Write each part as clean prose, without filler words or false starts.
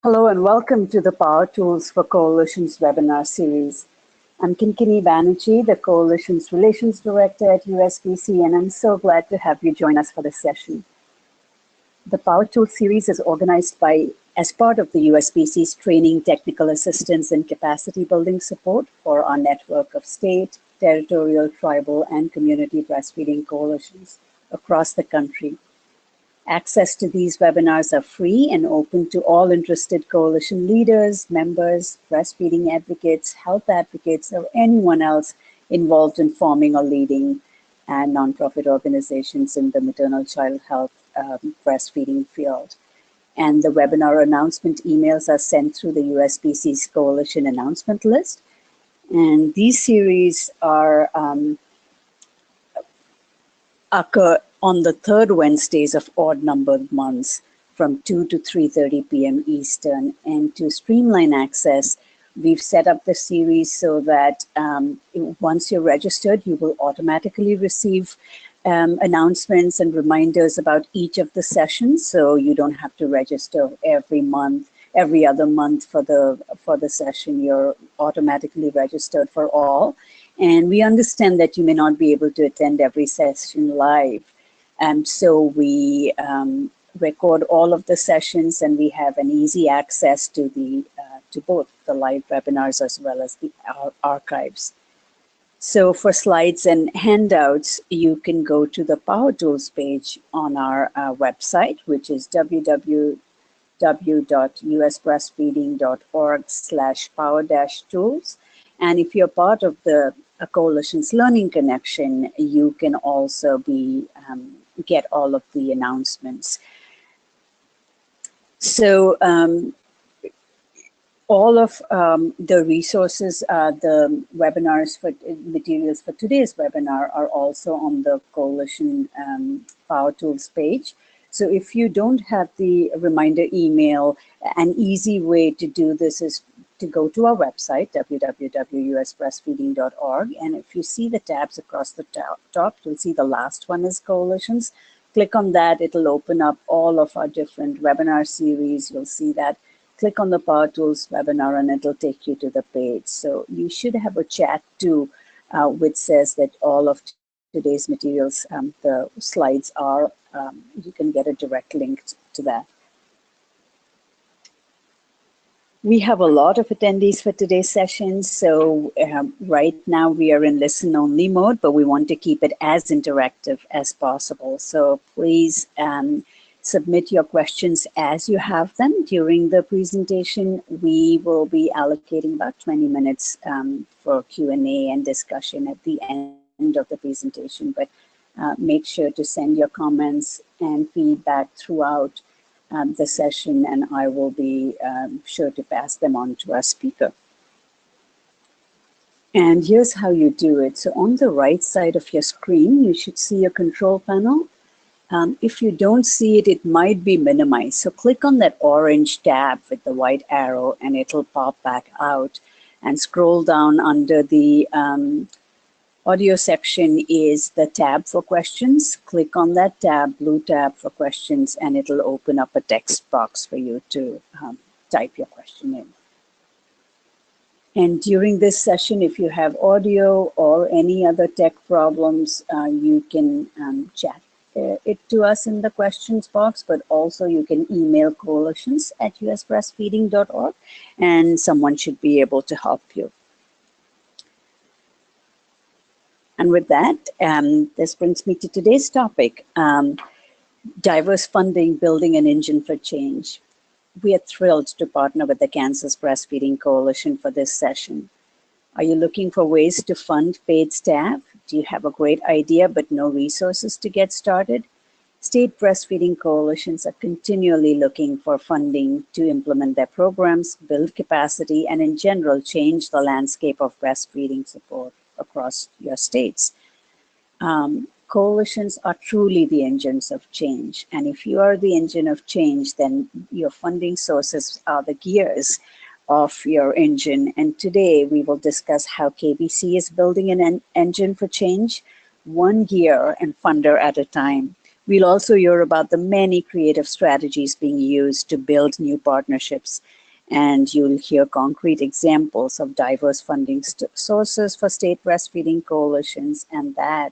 Hello and welcome to the Power Tools for Coalitions webinar series. I'm Kinkini Banerjee, the Coalition's Relations Director at USBC, and I'm so glad to have you join us for this session. The Power Tools series is organized as part of the USBC's training, technical assistance, and capacity building support for our network of state, territorial, tribal, and community breastfeeding coalitions across the country. Access to these webinars are free and open to all interested coalition leaders, members, breastfeeding advocates, health advocates, or anyone else involved in forming or leading nonprofit organizations in the maternal child health breastfeeding field. And the webinar announcement emails are sent through the USBC's coalition announcement list. And these series occur on the third Wednesdays of odd-numbered months from 2 to 3:30 p.m. Eastern. And to streamline access, we've set up the series so that once you're registered, you will automatically receive announcements and reminders about each of the sessions, so you don't have to register every other month for the session. You're automatically registered for all. And we understand that you may not be able to attend every session live. And so we record all of the sessions, and we have an easy access to both the live webinars as well as the archives. So for slides and handouts, you can go to the Power Tools page on our website, which is www.usbreastfeeding.org/power-tools. And if you're part of the Coalition's Learning Connection, you can also get all of the announcements. So all of the resources, the webinars materials for today's webinar are also on the Coalition Power Tools page. So if you don't have the reminder email, an easy way to do this is to go to our website, www.usbreastfeeding.org. And if you see the tabs across the top, you'll see the last one is Coalitions. Click on that, it'll open up all of our different webinar series. You'll see that. Click on the Power Tools webinar and it'll take you to the page. So you should have a chat too, which says that all of today's materials, the slides are, you can get a direct link to that. We have a lot of attendees for today's session, so right now we are in listen-only mode, but we want to keep it as interactive as possible. So please submit your questions as you have them during the presentation. We will be allocating about 20 minutes for Q&A and discussion at the end of the presentation, but make sure to send your comments and feedback throughout the session, and I will be sure to pass them on to our speaker. And here's how you do it. So on the right side of your screen, you should see a control panel. If you don't see it, it might be minimized. So click on that orange tab with the white arrow and it'll pop back out, and scroll down under the audio section is the tab for questions. Click on that tab, blue tab for questions, and it'll open up a text box for you to type your question in. And during this session, if you have audio or any other tech problems, you can chat it to us in the questions box, but also you can email coalitions@usbreastfeeding.org, and someone should be able to help you. And with that, this brings me to today's topic, diverse funding, building an engine for change. We are thrilled to partner with the Kansas Breastfeeding Coalition for this session. Are you looking for ways to fund paid staff? Do you have a great idea but no resources to get started? State breastfeeding coalitions are continually looking for funding to implement their programs, build capacity, and in general, change the landscape of breastfeeding support across your states. Coalitions are truly the engines of change. And if you are the engine of change, then your funding sources are the gears of your engine. And today we will discuss how KBC is building an engine for change, one gear and funder at a time. We'll also hear about the many creative strategies being used to build new partnerships, and you'll hear concrete examples of diverse funding sources for state breastfeeding coalitions, and that,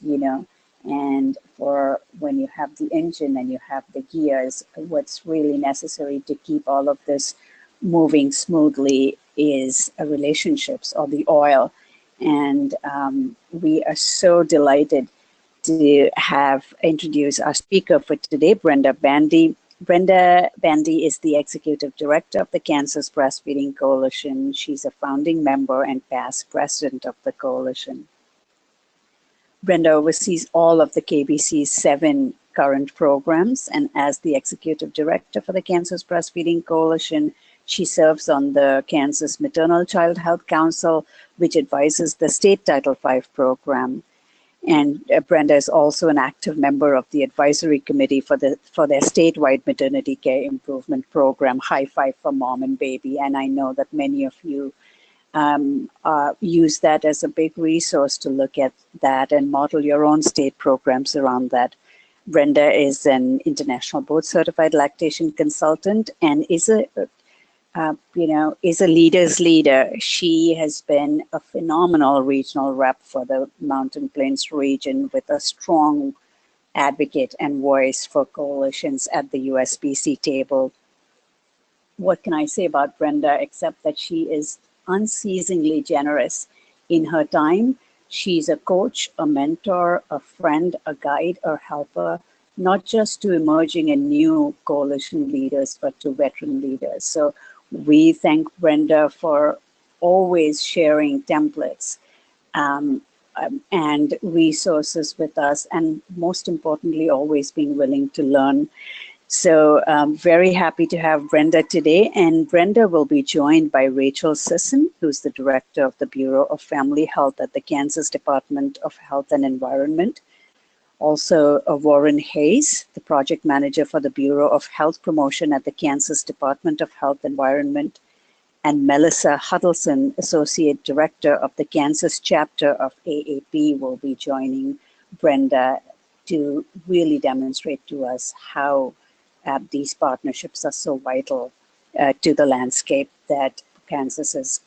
you know, and for when you have the engine and you have the gears, what's really necessary to keep all of this moving smoothly is relationships, or the oil. And we are so delighted to have introduced our speaker for today, Brenda Bandy. Brenda Bandy is the Executive Director of the Kansas Breastfeeding Coalition. She's a founding member and past president of the coalition. Brenda oversees all of the KBC's 7 current programs, and as the Executive Director for the Kansas Breastfeeding Coalition, she serves on the Kansas Maternal Child Health Council, which advises the state Title V program. And Brenda is also an active member of the advisory committee for their statewide maternity care improvement program, High Five for Mom and Baby. And I know that many of you use that as a big resource to look at that and model your own state programs around that. Brenda is an international board certified lactation consultant and is a leader's leader. She has been a phenomenal regional rep for the Mountain Plains region, with a strong advocate and voice for coalitions at the USBC table. What can I say about Brenda except that she is unceasingly generous in her time? She's a coach, a mentor, a friend, a guide, or helper, not just to emerging and new coalition leaders, but to veteran leaders. So we thank Brenda for always sharing templates and resources with us, and most importantly, always being willing to learn. So very happy to have Brenda today, and Brenda will be joined by Rachel Sisson, who's the Director of the Bureau of Family Health at the Kansas Department of Health and Environment. Also, Warren Hayes, the Project Manager for the Bureau of Health Promotion at the Kansas Department of Health and Environment, and Melissa Huddleston, Associate Director of the Kansas Chapter of AAP, will be joining Brenda to really demonstrate to us how these partnerships are so vital to the landscape that Kansas is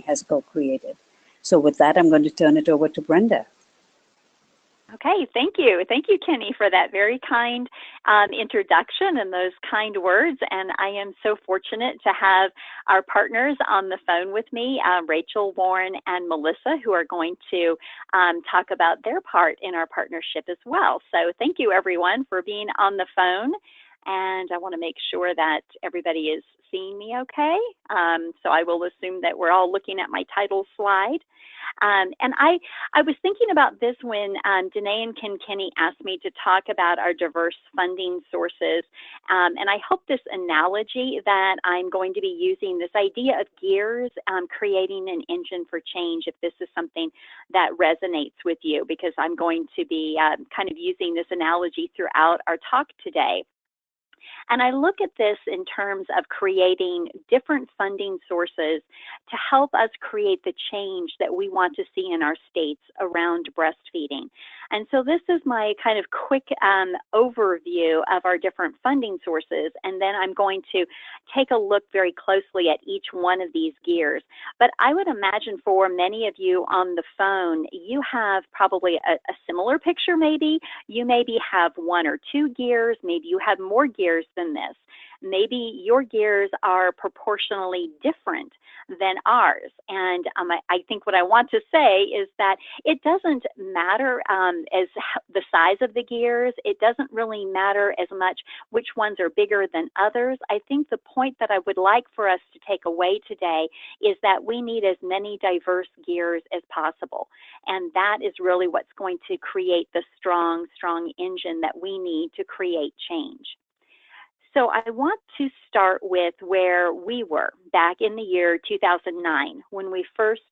has co-created. So with that, I'm going to turn it over to Brenda. Okay, thank you. Thank you, Kenny, for that very kind introduction and those kind words. And I am so fortunate to have our partners on the phone with me, Rachel, Warren, and Melissa, who are going to talk about their part in our partnership as well. So thank you, everyone, for being on the phone. And I want to make sure that everybody is seeing me okay. So I will assume that we're all looking at my title slide. And I was thinking about this when Danae and Kenny asked me to talk about our diverse funding sources. And I hope this analogy that I'm going to be using, this idea of gears, creating an engine for change, if this is something that resonates with you, because I'm going to be kind of using this analogy throughout our talk today. And I look at this in terms of creating different funding sources to help us create the change that we want to see in our states around breastfeeding. And so this is my kind of quick overview of our different funding sources. And then I'm going to take a look very closely at each one of these gears. But I would imagine for many of you on the phone, you have probably a similar picture maybe. You maybe have 1 or 2 gears. Maybe you have more gears than this. Maybe your gears are proportionally different than ours. And I think what I want to say is that it doesn't matter as the size of the gears. It doesn't really matter as much which ones are bigger than others. I think the point that I would like for us to take away today is that we need as many diverse gears as possible. And that is really what's going to create the strong engine that we need to create change. So I want to start with where we were back in the year 2009 when we first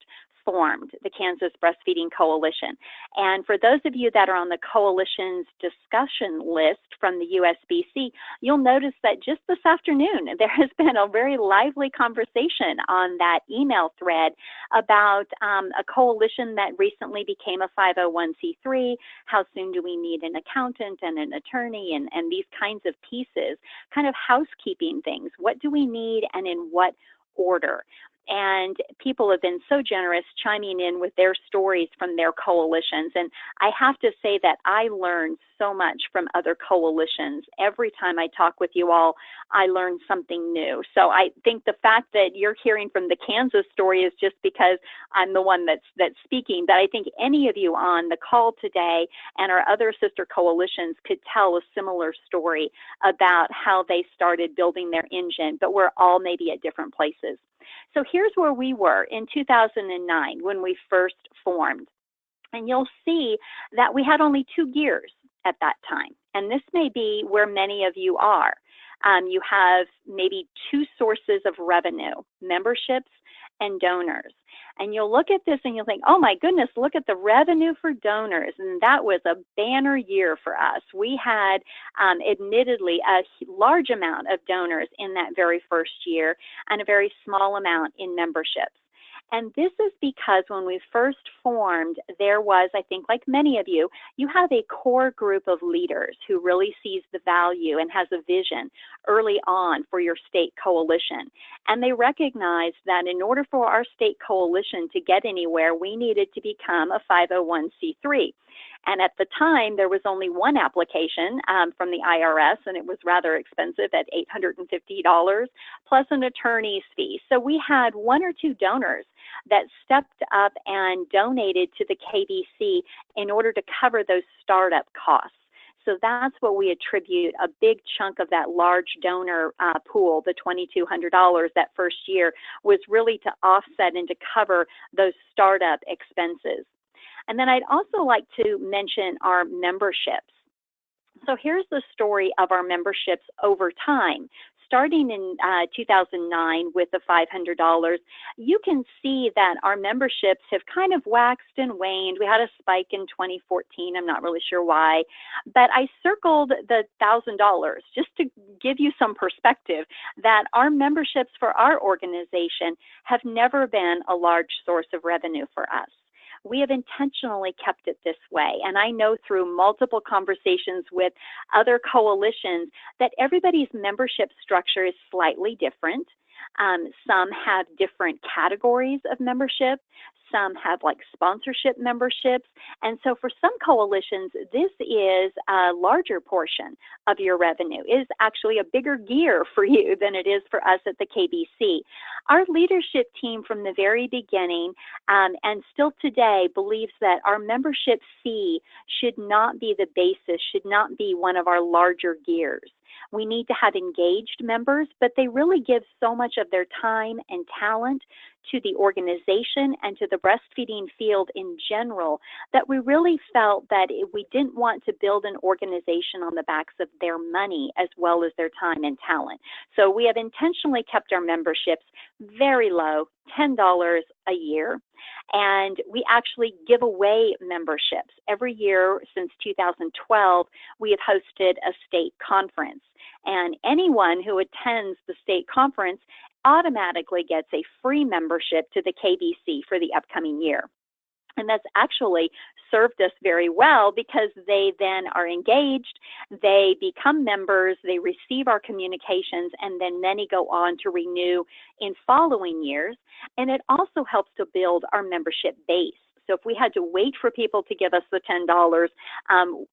formed the Kansas Breastfeeding Coalition. And for those of you that are on the coalition's discussion list from the USBC, you'll notice that just this afternoon, there has been a very lively conversation on that email thread about a coalition that recently became a 501c3. How soon do we need an accountant and an attorney and these kinds of pieces, kind of housekeeping things. What do we need and in what order? And people have been so generous chiming in with their stories from their coalitions. And I have to say that I learned so much from other coalitions. Every time I talk with you all, I learn something new. So I think the fact that you're hearing from the Kansas story is just because I'm the one that's speaking. But I think any of you on the call today and our other sister coalitions could tell a similar story about how they started building their engine, but we're all maybe at different places. So here's where we were in 2009 when we first formed. And you'll see that we had only 2 gears at that time. And this may be where many of you are. You have maybe 2 sources of revenue, memberships and donors. And you'll look at this and you'll think, oh my goodness, look at the revenue for donors. And that was a banner year for us. We had admittedly a large amount of donors in that very first year and a very small amount in memberships. And this is because when we first formed, there was, I think like many of you, you have a core group of leaders who really sees the value and has a vision early on for your state coalition. And they recognized that in order for our state coalition to get anywhere, we needed to become a 501c3. And at the time, there was only one application from the IRS, and it was rather expensive at $850 plus an attorney's fee. So we had 1 or 2 donors that stepped up and donated to the KBC in order to cover those startup costs. So that's what we attribute a big chunk of that large donor pool, the $2,200 that first year, was really to offset and to cover those startup expenses. And then I'd also like to mention our memberships. So here's the story of our memberships over time. Starting in 2009 with the $500, you can see that our memberships have kind of waxed and waned. We had a spike in 2014. I'm not really sure why, but I circled the $1,000 just to give you some perspective that our memberships for our organization have never been a large source of revenue for us. We have intentionally kept it this way. And I know through multiple conversations with other coalitions that everybody's membership structure is slightly different. Some have different categories of membership. Some have like sponsorship memberships. And so for some coalitions, this is a larger portion of your revenue. It is actually a bigger gear for you than it is for us at the KBC. Our leadership team from the very beginning and still today believes that our membership fee should not be the basis, should not be one of our larger gears. We need to have engaged members, but they really give so much of their time and talent to the organization and to the breastfeeding field in general that we really felt that we didn't want to build an organization on the backs of their money as well as their time and talent. So we have intentionally kept our memberships very low, $10 a year. And we actually give away memberships. Every year since 2012, we have hosted a state conference. And anyone who attends the state conference automatically gets a free membership to the KBC for the upcoming year. And that's actually served us very well because they then are engaged, they become members, they receive our communications, and then many go on to renew in following years. And it also helps to build our membership base. So if we had to wait for people to give us the $10,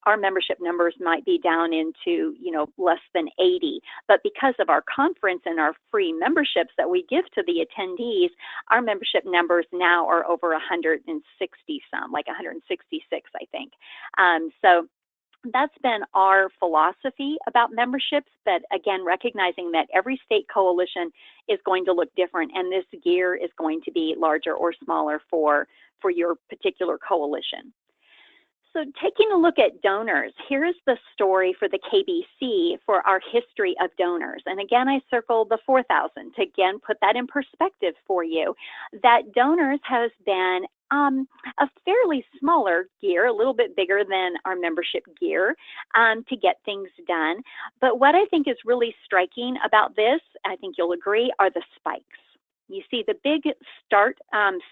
our membership numbers might be down into, less than 80. But because of our conference and our free memberships that we give to the attendees, our membership numbers now are over 160 some, like 166, I think. So that's been our philosophy about memberships, but again, recognizing that every state coalition is going to look different, and this gear is going to be larger or smaller for your particular coalition. So taking a look at donors, here's the story for the KBC for our history of donors. And again, I circled the 4,000 to again put that in perspective for you, that donors has been a fairly smaller gear, a little bit bigger than our membership gear to get things done. But what I think is really striking about this, I think you'll agree, are the spikes. You see the big start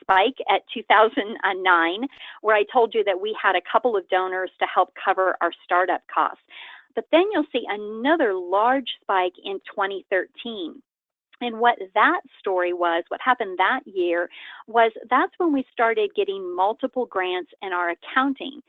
spike at 2009, where I told you that we had a couple of donors to help cover our startup costs. But then you'll see another large spike in 2013. And what that story was, what happened that year, was that's when we started getting multiple grants in our accounting.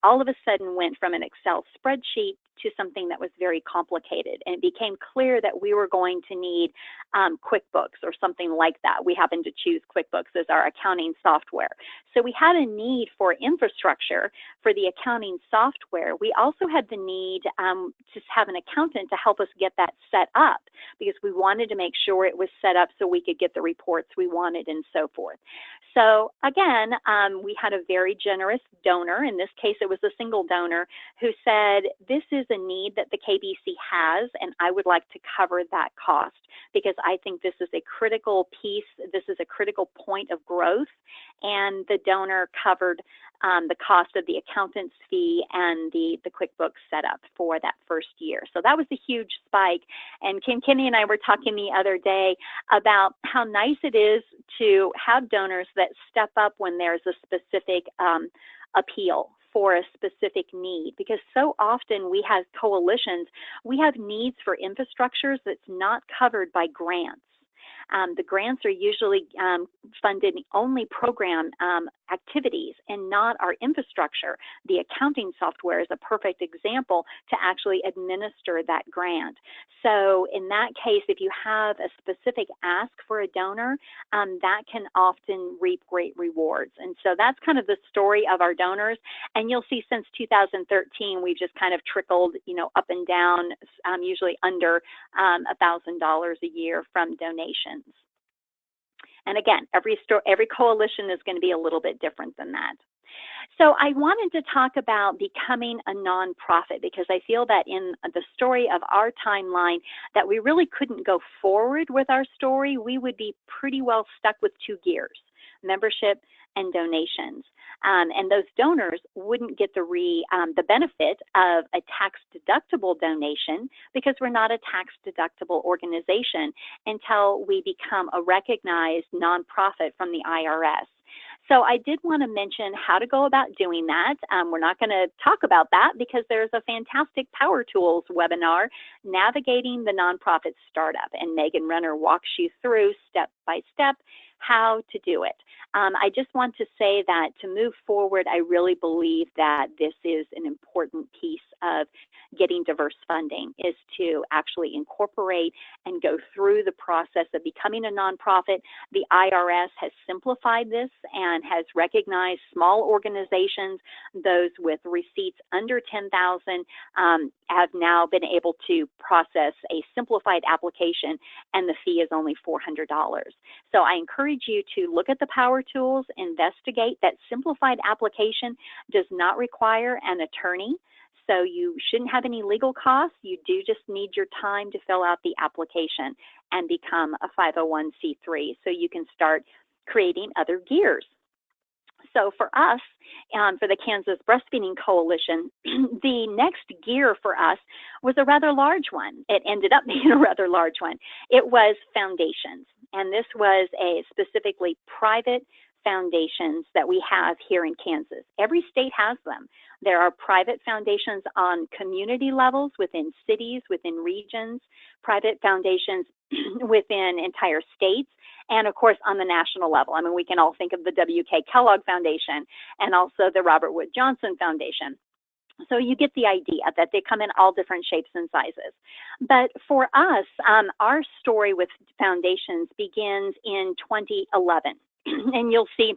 All of a sudden went from an Excel spreadsheet to something that was very complicated. And it became clear that we were going to need QuickBooks or something like that. We happened to choose QuickBooks as our accounting software. So we had a need for infrastructure for the accounting software. We also had the need to have an accountant to help us get that set up, because we wanted to make sure it was set up so we could get the reports we wanted and so forth. So again, we had a very generous donor. In this case, it was a single donor who said, this is a need that the KBC has, and I would like to cover that cost because I think this is a critical piece, this is a critical point of growth, and the donor covered the cost of the accountant's fee and the QuickBooks setup for that first year. So that was a huge spike. And Kenny and I were talking the other day about how nice it is to have donors that step up when there's a specific appeal for a specific need, because so often we have coalitions, we have needs for infrastructures that's not covered by grants. The grants are usually funded only program activities and not our infrastructure. The accounting software is a perfect example to actually administer that grant. So in that case, if you have a specific ask for a donor, that can often reap great rewards. And so that's kind of the story of our donors. And you'll see since 2013, we've just kind of trickled, up and down, usually under $1,000 a year from donations. And again, every coalition is going to be a little bit different than that. So I wanted to talk about becoming a nonprofit, because I feel that in the story of our timeline that we really couldn't go forward with our story. We would be pretty well stuck with two gears, membership and donations. And those donors wouldn't get the benefit of a tax-deductible donation, because we're not a tax-deductible organization until we become a recognized nonprofit from the IRS. So I did want to mention how to go about doing that. We're not going to talk about that because there's a fantastic Power Tools webinar, Navigating the Nonprofit Startup, and Megan Renner walks you through step by step how to do it. I just want to say that to move forward, I really believe that this is an important piece of getting diverse funding, is to actually incorporate and go through the process of becoming a nonprofit. The IRS has simplified this and has recognized small organizations, those with receipts under $10,000, have now been able to process a simplified application, and the fee is only $400. So I encourage you to look at the Power Tools, investigate. That simplified application does not require an attorney, so you shouldn't have any legal costs. You do just need your time to fill out the application and become a 501c3, so you can start creating other gears. So for us, for the Kansas Breastfeeding Coalition, the next gear for us was a rather large one. It ended up being a rather large one. It was foundations, and this was a specifically private foundations that we have here in Kansas. Every state has them. There are private foundations on community levels, within cities, within regions, private foundations within entire states, and of course on the national level. I mean, we can all think of the W.K. Kellogg Foundation and also the Robert Wood Johnson Foundation. So you get the idea that they come in all different shapes and sizes. But for us, our story with foundations begins in 2011. And you'll see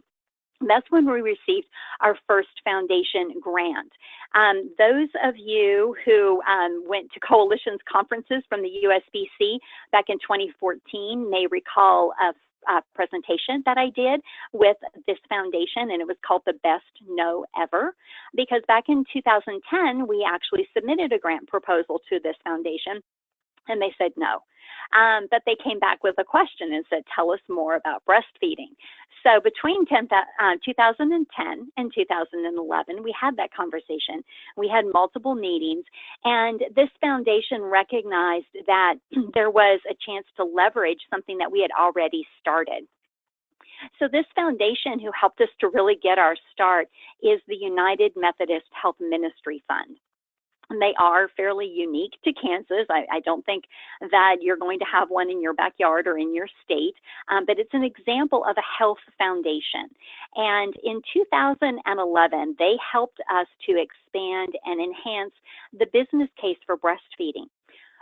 that's when we received our first foundation grant. Those of you who went to Coalitions conferences from the USBC back in 2014 may recall presentation that I did with this foundation, and it was called The Best No Ever, because back in 2010, we actually submitted a grant proposal to this foundation, and they said no. But they came back with a question and said, tell us more about breastfeeding. So between 2010 and 2011, we had that conversation. We had multiple meetings, and this foundation recognized that there was a chance to leverage something that we had already started. So this foundation who helped us to really get our start is the United Methodist Health Ministry Fund. And they are fairly unique to Kansas. I don't think that you're going to have one in your backyard or in your state, but it's an example of a health foundation. And in 2011, they helped us to expand and enhance the business case for breastfeeding.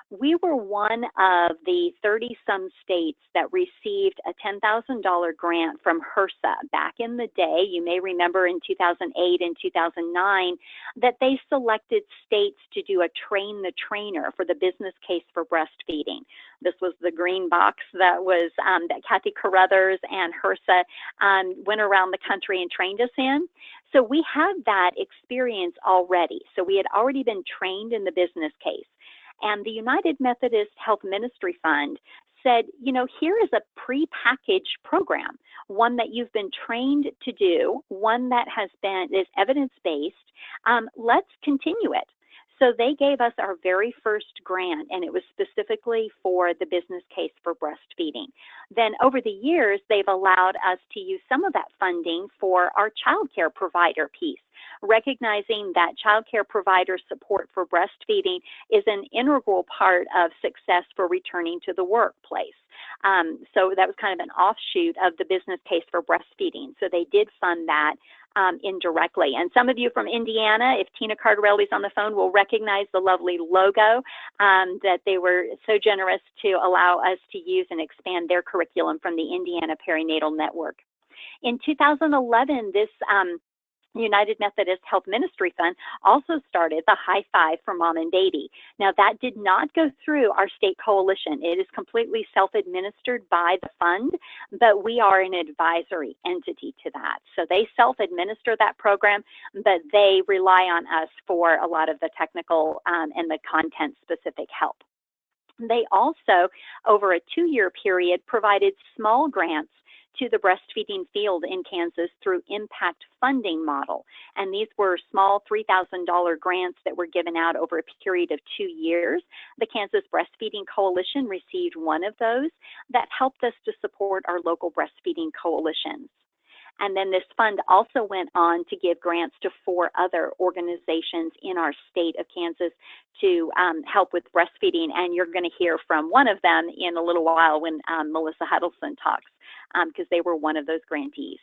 We were one of the 30-some states that received a $10,000 grant from HRSA back in the day. You may remember in 2008 and 2009 that they selected states to do a train the trainer for the business case for breastfeeding. This was the green box that was that Kathy Carruthers and HRSA went around the country and trained us in. So we had that experience already. So we had already been trained in the business case. And the United Methodist Health Ministry Fund said, you know, here is a pre-packaged program, one that you've been trained to do, one that is evidence-based. Let's continue it. So they gave us our very first grant, and it was specifically for the business case for breastfeeding. Then over the years, they've allowed us to use some of that funding for our child care provider piece, recognizing that child care provider support for breastfeeding is an integral part of success for returning to the workplace. So that was kind of an offshoot of the business case for breastfeeding. So they did fund that indirectly. And some of you from Indiana, if Tina Cardarelli's on the phone, will recognize the lovely logo that they were so generous to allow us to use and expand their curriculum from the Indiana Perinatal Network. In 2011, this United Methodist Health Ministry Fund also started the High Five for Mom and Baby. Now, that did not go through our state coalition. It is completely self-administered by the fund, but we are an advisory entity to that. So they self-administer that program, but they rely on us for a lot of the technical and the content-specific help. They also, over a 2-year period, provided small grants to the breastfeeding field in Kansas through impact funding model. And these were small $3,000 grants that were given out over a period of 2 years. The Kansas Breastfeeding Coalition received one of those that helped us to support our local breastfeeding coalitions. And then this fund also went on to give grants to 4 other organizations in our state of Kansas to help with breastfeeding. And you're going to hear from one of them in a little while when Melissa Huddleston talks, because they were one of those grantees.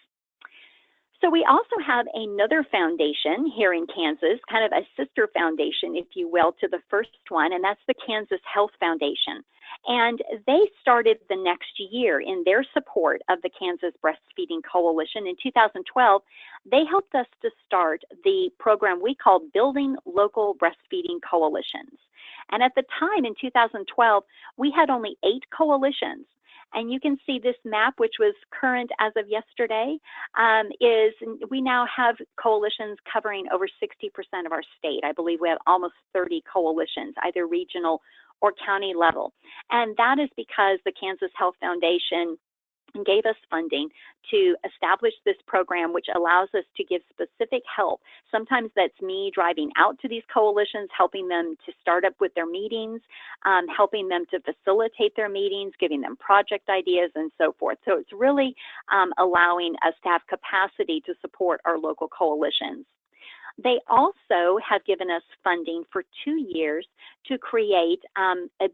So we also have another foundation here in Kansas, kind of a sister foundation, if you will, to the first one, and that's the Kansas Health Foundation. And they started the next year in their support of the Kansas Breastfeeding Coalition. In 2012, they helped us to start the program we called Building Local Breastfeeding Coalitions. And at the time in 2012, we had only 8 coalitions. And you can see this map, which was current as of yesterday, is we now have coalitions covering over 60% of our state. I believe we have almost 30 coalitions, either regional or county level. And that is because the Kansas Health Foundation gave us funding to establish this program, which allows us to give specific help. Sometimes that's me driving out to these coalitions, helping them to start up with their meetings, helping them to facilitate their meetings, giving them project ideas, and so forth. So it's really allowing us to have capacity to support our local coalitions. They also have given us funding for 2 years to create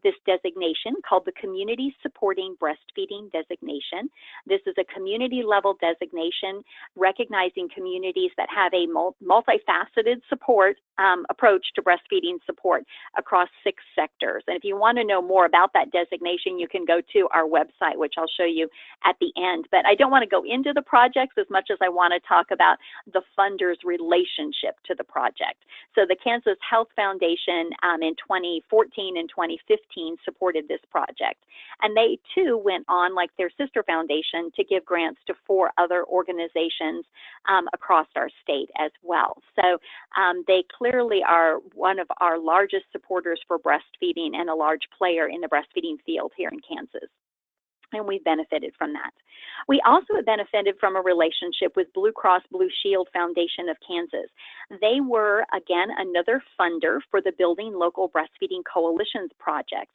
this designation called the Community Supporting Breastfeeding Designation. This is a community-level designation recognizing communities that have a multifaceted support approach to breastfeeding support across 6 sectors. And if you want to know more about that designation, you can go to our website, which I'll show you at the end. But I don't want to go into the projects as much as I want to talk about the funder's relationship to the project. So the Kansas Health Foundation in 2014 and 2015 supported this project. And they too went on, like their sister foundation, to give grants to 4 other organizations across our state as well. So they clearly are one of our largest supporters for breastfeeding and a large player in the breastfeeding field here in Kansas. And we've benefited from that. We also have benefited from a relationship with Blue Cross Blue Shield Foundation of Kansas. They were, again, another funder for the Building Local Breastfeeding Coalitions projects.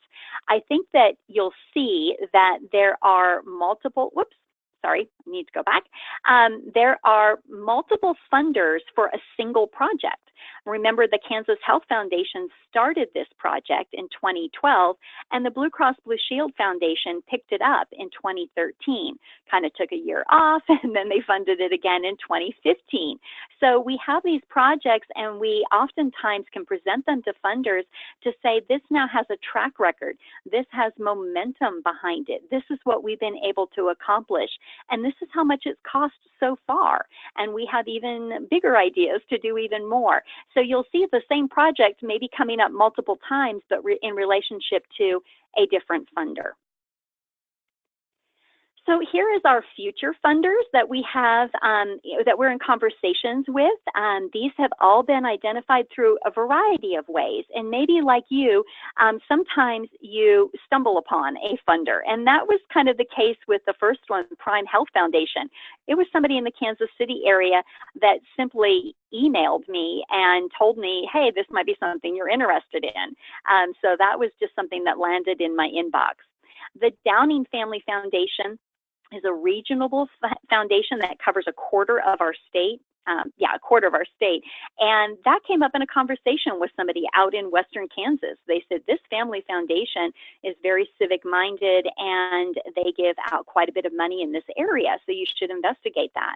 I think that you'll see that there are multiple, I need to go back. There are multiple funders for a single project. Remember, the Kansas Health Foundation started this project in 2012, and the Blue Cross Blue Shield Foundation picked it up in 2013. Kind of took a year off, and then they funded it again in 2015. So we have these projects, and we oftentimes can present them to funders to say, this now has a track record. This has momentum behind it. This is what we've been able to accomplish, and this is how much it's cost so far. And we have even bigger ideas to do even more. So you'll see the same project maybe coming up multiple times, but in relationship to a different funder. So here is our future funders that we have, that we're in conversations with. These have all been identified through a variety of ways. And maybe like you, sometimes you stumble upon a funder. And that was kind of the case with the first one, Prime Health Foundation. It was somebody in the Kansas City area that simply emailed me and told me, hey, this might be something you're interested in. So that was just something that landed in my inbox. The Downing Family Foundation is a regional foundation that covers a quarter of our state. A quarter of our state. And that came up in a conversation with somebody out in Western Kansas. They said, this family foundation is very civic-minded, and they give out quite a bit of money in this area, so you should investigate that.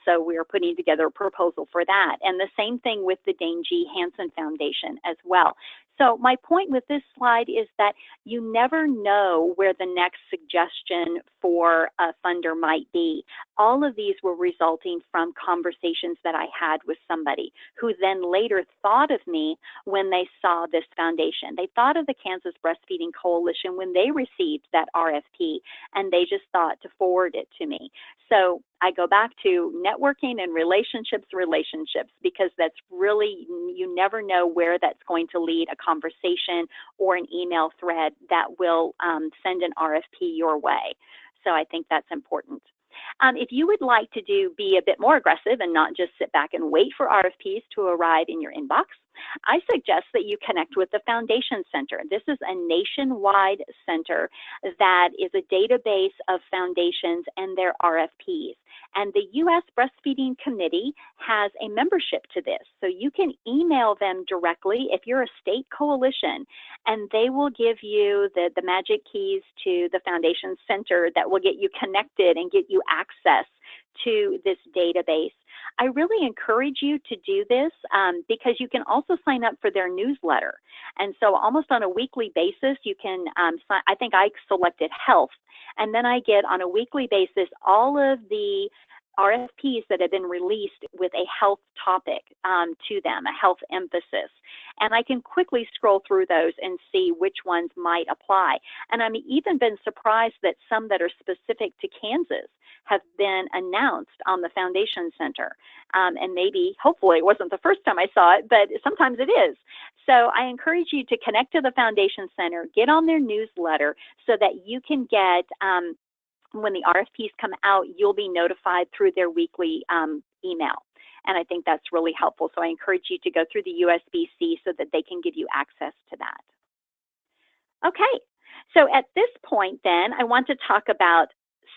So we are putting together a proposal for that. And the same thing with the Dane G. Hansen Foundation as well. So my point with this slide is that you never know where the next suggestion for a funder might be. All of these were resulting from conversations that I had with somebody who then later thought of me when they saw this foundation. They thought of the Kansas Breastfeeding Coalition when they received that RFP, and they just thought to forward it to me. So I go back to networking and relationships, because that's really, you never know where that's going to lead, a conversation or an email thread that will send an RFP your way. So I think that's important. If you would like to be a bit more aggressive and not just sit back and wait for RFPs to arrive in your inbox, I suggest that you connect with the Foundation Center. This is a nationwide center that is a database of foundations and their RFPs. And the U.S. Breastfeeding Committee has a membership to this. So you can email them directly if you're a state coalition, and they will give you the magic keys to the Foundation Center that will get you connected and get you access to this database. I really encourage you to do this because you can also sign up for their newsletter. And so almost on a weekly basis, you can, I think I selected health, and then I get on a weekly basis all of the RFPs that have been released with a health topic to them, a health emphasis. And I can quickly scroll through those and see which ones might apply. And I've even been surprised that some that are specific to Kansas have been announced on the Foundation Center. And maybe, hopefully it wasn't the first time I saw it, but sometimes it is. So I encourage you to connect to the Foundation Center, get on their newsletter so that you can get, when the RFPs come out, you'll be notified through their weekly email. And I think that's really helpful. So I encourage you to go through the USBC so that they can give you access to that. Okay, so at this point then, I want to talk about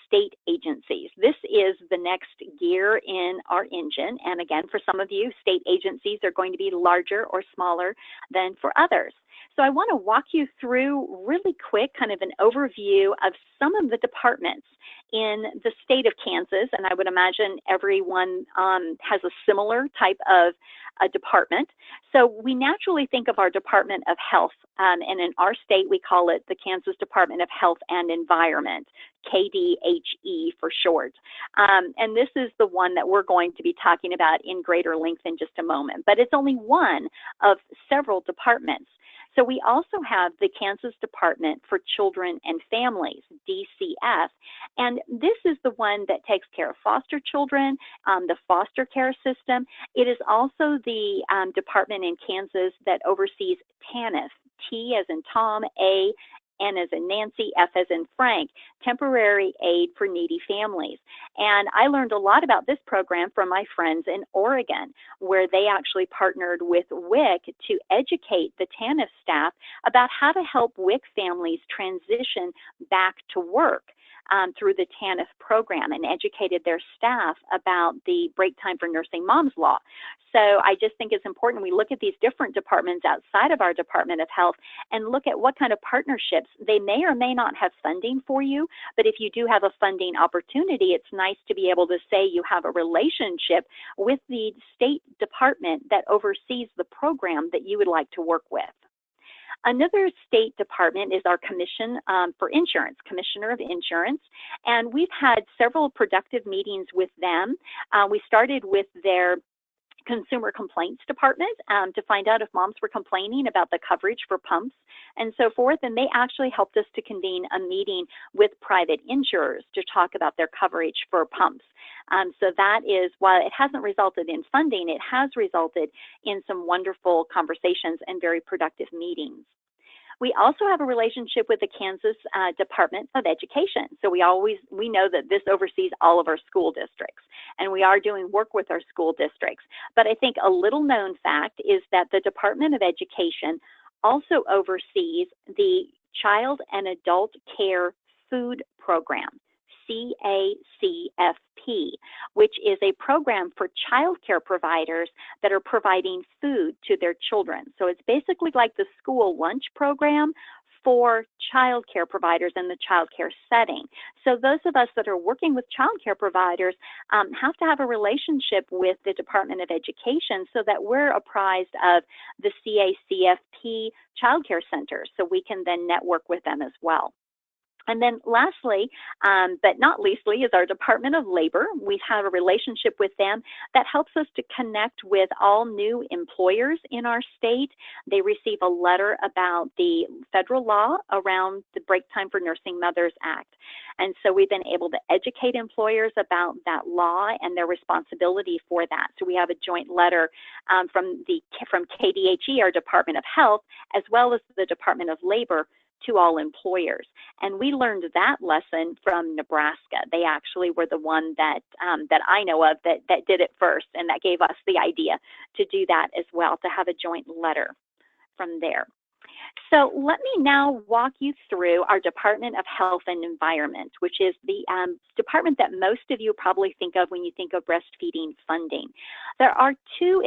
state agencies. This is the next gear in our engine. And again, for some of you, state agencies are going to be larger or smaller than for others. So I want to walk you through really quick kind of an overview of some of the departments in the state of Kansas. And I would imagine everyone has a similar type of a department. So we naturally think of our Department of Health, and in our state we call it the Kansas Department of Health and Environment, KDHE for short. And this is the one that we're going to be talking about in greater length in just a moment, but it's only one of several departments. So we also have the Kansas Department for Children and Families, DCF, and this is the one that takes care of foster children, the foster care system. It is also the department in Kansas that oversees TANF, T as in Tom, A, N as in Nancy, F as in Frank, Temporary Aid for Needy Families. And I learned a lot about this program from my friends in Oregon, where they actually partnered with WIC to educate the TANF staff about how to help WIC families transition back to work through the TANF program, and educated their staff about the break time for nursing moms law. So I just think it's important we look at these different departments outside of our Department of Health and look at what kind of partnerships. They may or may not have funding for you, but if you do have a funding opportunity, it's nice to be able to say you have a relationship with the state department that oversees the program that you would like to work with. Another state department is our Commission for Insurance, Commissioner of Insurance, and we've had several productive meetings with them. We started with their Consumer Complaints Department to find out if moms were complaining about the coverage for pumps and so forth, and they actually helped us to convene a meeting with private insurers to talk about their coverage for pumps. So that is, while it hasn't resulted in funding, it has resulted in some wonderful conversations and very productive meetings. We also have a relationship with the Kansas Department of Education. So we know that this oversees all of our school districts, and we are doing work with our school districts. But I think a little known fact is that the Department of Education also oversees the Child and Adult Care Food Program, CACFP, which is a program for child care providers that are providing food to their children. So it's basically like the school lunch program for child care providers in the child care setting. So those of us that are working with child care providers have to have a relationship with the Department of Education so that we're apprised of the CACFP child care centers, so we can then network with them as well. And then lastly, but not leastly, is our Department of Labor. We have a relationship with them that helps us to connect with all new employers in our state. They receive a letter about the federal law around the Break Time for Nursing Mothers Act. And so we've been able to educate employers about that law and their responsibility for that. So we have a joint letter from KDHE, our Department of Health, as well as the Department of Labor, to all employers. And we learned that lesson from Nebraska. They actually were the one that I know of that did it first, and that gave us the idea to do that as well, to have a joint letter from there. So let me now walk you through our Department of Health and Environment, which is the department that most of you probably think of when you think of breastfeeding funding. There are two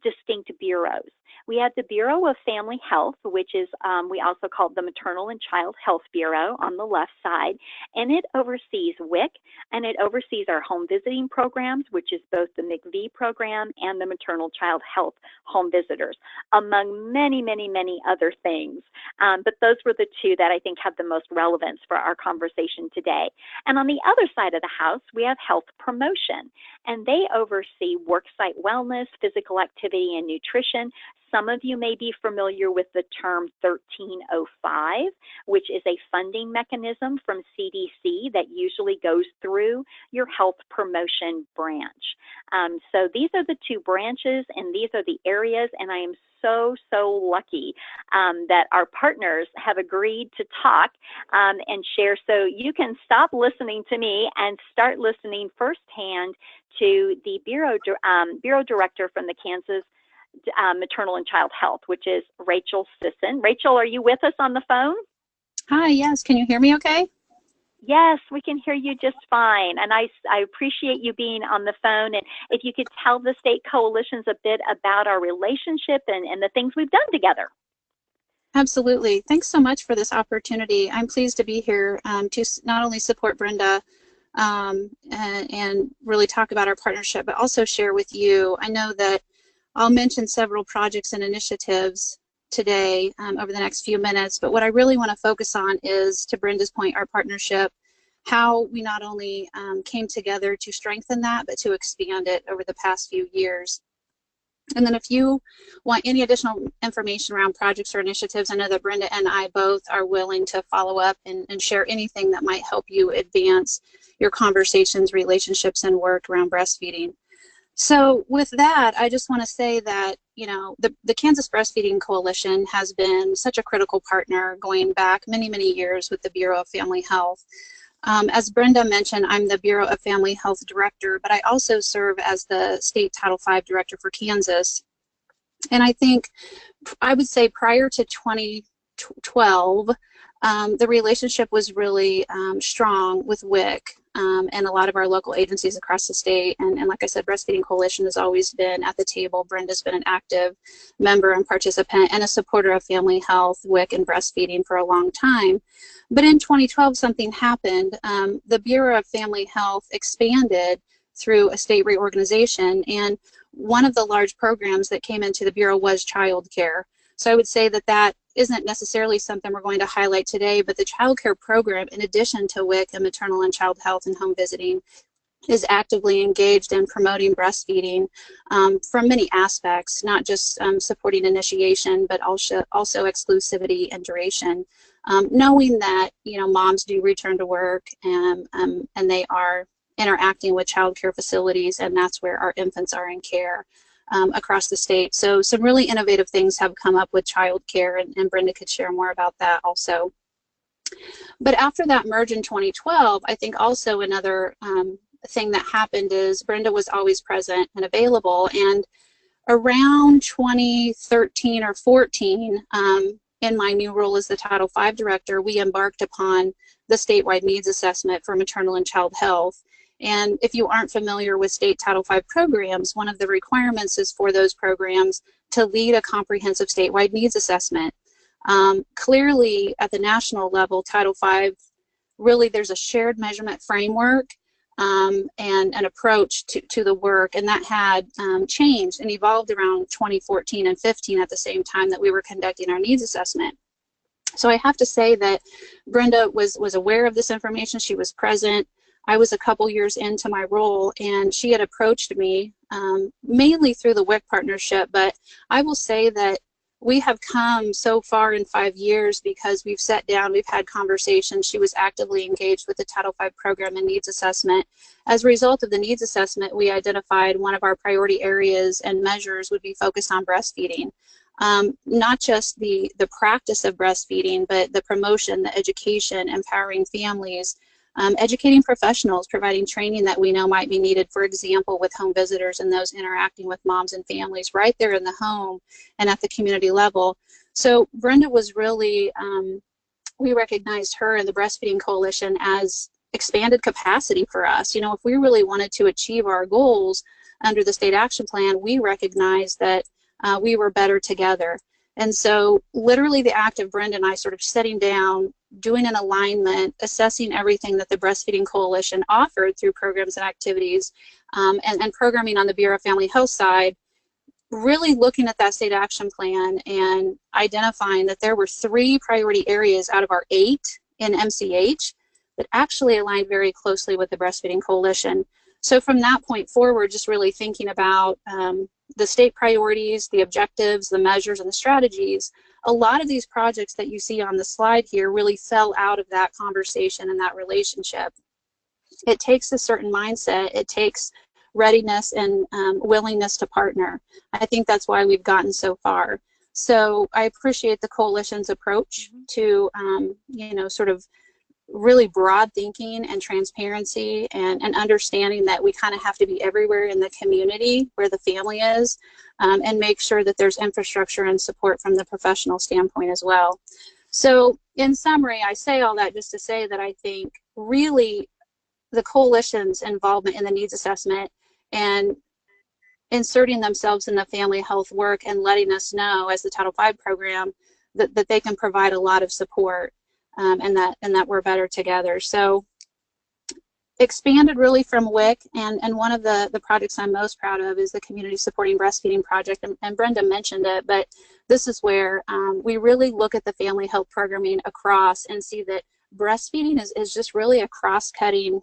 distinct bureaus. We have the Bureau of Family Health, which is we also call the Maternal and Child Health Bureau on the left side, and it oversees WIC, and it oversees our home visiting programs, which is both the McV program and the Maternal Child Health Home Visitors, among many, many, many other things. But those were the two that I think have the most relevance for our conversation today. And on the other side of the house, we have Health Promotion, and they oversee worksite wellness, physical activity, and nutrition. Some of you may be familiar with the term 1305, which is a funding mechanism from CDC that usually goes through your health promotion branch. So these are the two branches, and these are the areas, and I am so lucky that our partners have agreed to talk and share. So you can stop listening to me and start listening firsthand to the Bureau Director from the Kansas Maternal and Child Health, which is Rachel Sisson. Rachel, are you with us on the phone? Hi, yes. Can you hear me okay? Yes, we can hear you just fine. And I appreciate you being on the phone. And if you could tell the state coalitions a bit about our relationship and the things we've done together. Absolutely. Thanks so much for this opportunity. I'm pleased to be here to not only support Brenda and really talk about our partnership, but also share with you. I know that I'll mention several projects and initiatives today over the next few minutes, but what I really want to focus on is, to Brenda's point, our partnership, how we not only came together to strengthen that, but to expand it over the past few years. And then if you want any additional information around projects or initiatives, I know that Brenda and I both are willing to follow up and share anything that might help you advance your conversations, relationships, and work around breastfeeding. So with that, I just want to say that, you know, the Kansas Breastfeeding Coalition has been such a critical partner going back many, many years with the Bureau of Family Health. As Brenda mentioned, I'm the Bureau of Family Health Director, but I also serve as the State Title V Director for Kansas. And I think, I would say prior to 2012, the relationship was really strong with WIC and a lot of our local agencies across the state. And like I said, Breastfeeding Coalition has always been at the table. Brenda's been an active member and participant and a supporter of family health, WIC, and breastfeeding for a long time. But in 2012, something happened. The Bureau of Family Health expanded through a state reorganization, and one of the large programs that came into the Bureau was child care. So I would say that that isn't necessarily something we're going to highlight today, but the child care program, in addition to WIC and maternal and child health and home visiting, is actively engaged in promoting breastfeeding from many aspects, not just supporting initiation, but also exclusivity and duration. Knowing that, you know, moms do return to work and they are interacting with child care facilities, and that's where our infants are in care across the state. So some really innovative things have come up with child care, and Brenda could share more about that also. But after that merge in 2012, I think also another thing that happened is Brenda was always present and available, and around 2013 or 14, in my new role as the Title V Director, we embarked upon the statewide needs assessment for maternal and child health. And if you aren't familiar with state Title V programs, one of the requirements is for those programs to lead a comprehensive statewide needs assessment. Clearly, at the national level, Title V, really there's a shared measurement framework and an approach to the work, and that had changed and evolved around 2014 and 15 at the same time that we were conducting our needs assessment. So I have to say that Brenda was aware of this information. She was present. I was a couple years into my role, and she had approached me mainly through the WIC partnership, but I will say that we have come so far in 5 years because we've sat down, we've had conversations. She was actively engaged with the Title V program and needs assessment. As a result of the needs assessment, we identified one of our priority areas and measures would be focused on breastfeeding. Not just the practice of breastfeeding, but the promotion, the education, empowering families, educating professionals, providing training that we know might be needed, for example, with home visitors and those interacting with moms and families right there in the home and at the community level. So Brenda was really, we recognized her and the Breastfeeding Coalition as expanded capacity for us. You know, if we really wanted to achieve our goals under the state action plan, we recognized that we were better together. And so literally the act of Brenda and I sort of sitting down, doing an alignment, assessing everything that the Breastfeeding Coalition offered through programs and activities, and programming on the Bureau of Family Health side, really looking at that state action plan and identifying that there were 3 priority areas out of our 8 in MCH that actually aligned very closely with the Breastfeeding Coalition. So from that point forward, just really thinking about the state priorities, the objectives, the measures, and the strategies, a lot of these projects that you see on the slide here really fell out of that conversation and that relationship. It takes a certain mindset, it takes readiness and willingness to partner. I think that's why we've gotten so far. So I appreciate the coalition's approach to, you know, sort of really broad thinking and transparency and understanding that we kind of have to be everywhere in the community where the family is, and make sure that there's infrastructure and support from the professional standpoint as well. So in summary, I say all that just to say that I think really the coalition's involvement in the needs assessment and inserting themselves in the family health work and letting us know as the Title V program that they can provide a lot of support. And that we're better together. So expanded really from WIC, and one of the projects I'm most proud of is the Community Supporting Breastfeeding Project, and Brenda mentioned it, but this is where we really look at the family health programming across and see that breastfeeding is just really a cross-cutting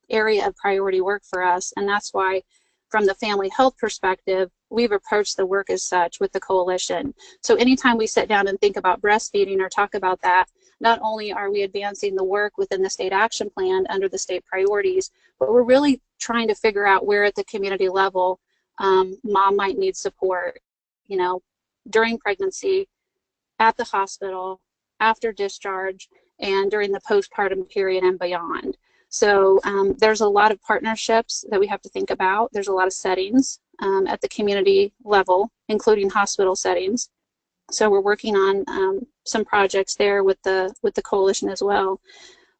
area of priority work for us, and that's why from the family health perspective, we've approached the work as such with the coalition. So anytime we sit down and think about breastfeeding or talk about that, not only are we advancing the work within the state action plan under the state priorities, but we're really trying to figure out where at the community level mom might need support, you know, during pregnancy, at the hospital, after discharge, and during the postpartum period and beyond. So there's a lot of partnerships that we have to think about. There's a lot of settings at the community level, including hospital settings. So we're working on some projects there with the coalition as well.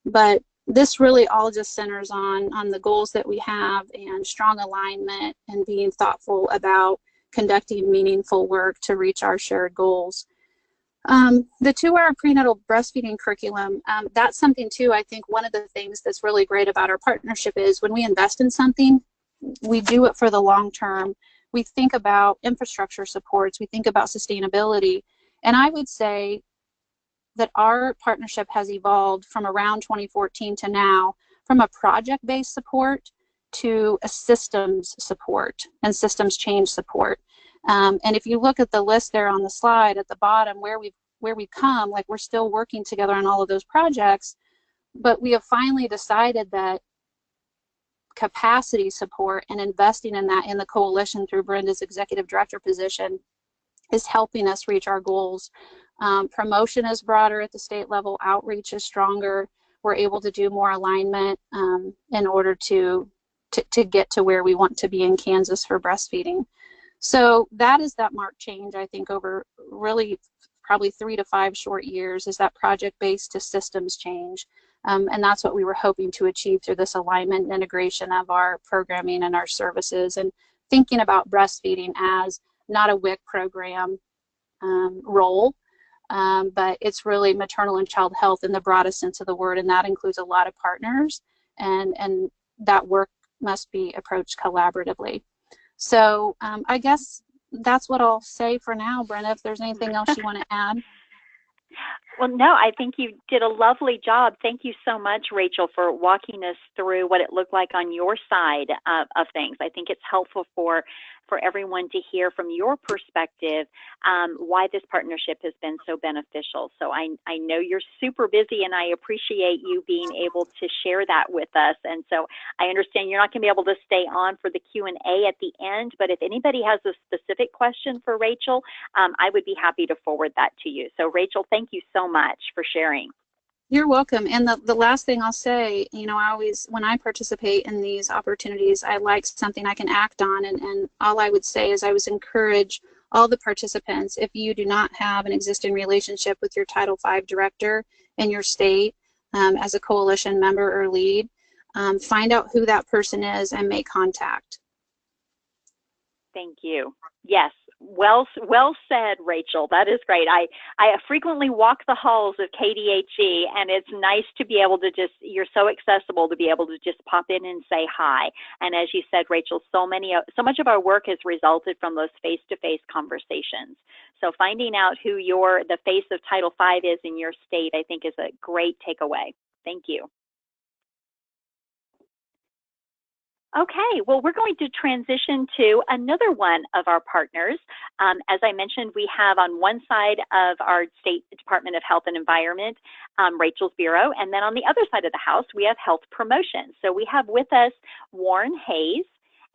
But this really all just centers on the goals that we have and strong alignment and being thoughtful about conducting meaningful work to reach our shared goals. The 2-hour prenatal breastfeeding curriculum, that's something too. I think one of the things that's really great about our partnership is when we invest in something, we do it for the long term. We think about infrastructure supports, we think about sustainability, and I would say that our partnership has evolved from around 2014 to now, from a project-based support to a systems support and systems change support. And if you look at the list there on the slide at the bottom where we've come, like we're still working together on all of those projects, but we have finally decided that capacity support and investing in that in the coalition through Brenda's executive director position is helping us reach our goals. Promotion is broader at the state level, outreach is stronger. We're able to do more alignment in order to get to where we want to be in Kansas for breastfeeding. So that is that marked change, I think, over really probably 3 to 5 short years, is that project-based to systems change. And that's what we were hoping to achieve through this alignment and integration of our programming and our services, and thinking about breastfeeding as not a WIC program role, but it's really maternal and child health in the broadest sense of the word, and that includes a lot of partners, and that work must be approached collaboratively. So I guess that's what I'll say for now, Brenda, if there's anything else you want to add. Well, no, I think you did a lovely job. Thank you so much, Rachel, for walking us through what it looked like on your side of things. I think it's helpful for everyone to hear from your perspective why this partnership has been so beneficial. So I know you're super busy, and I appreciate you being able to share that with us. And so I understand you're not going to be able to stay on for the Q&A at the end, but if anybody has a specific question for Rachel, I would be happy to forward that to you. So Rachel, thank you so much for sharing. You're welcome. And the last thing I'll say, you know, I always, when I participate in these opportunities, I like something I can act on. And all I would say is I would encourage all the participants, if you do not have an existing relationship with your Title V director in your state as a coalition member or lead, find out who that person is and make contact. Thank you. Yes, well said, Rachel. That is great. I frequently walk the halls of KDHE, and it's nice to be able to you're so accessible to be able to just pop in and say hi. And as you said, Rachel, so much of our work has resulted from those face-to-face conversations. So finding out who the face of Title V is in your state, I think, is a great takeaway. Thank you. Okay, well, we're going to transition to another one of our partners. As I mentioned, we have on one side of our State Department of Health and Environment, Rachel's Bureau, and then on the other side of the house, we have Health Promotion. So we have with us Warren Hayes,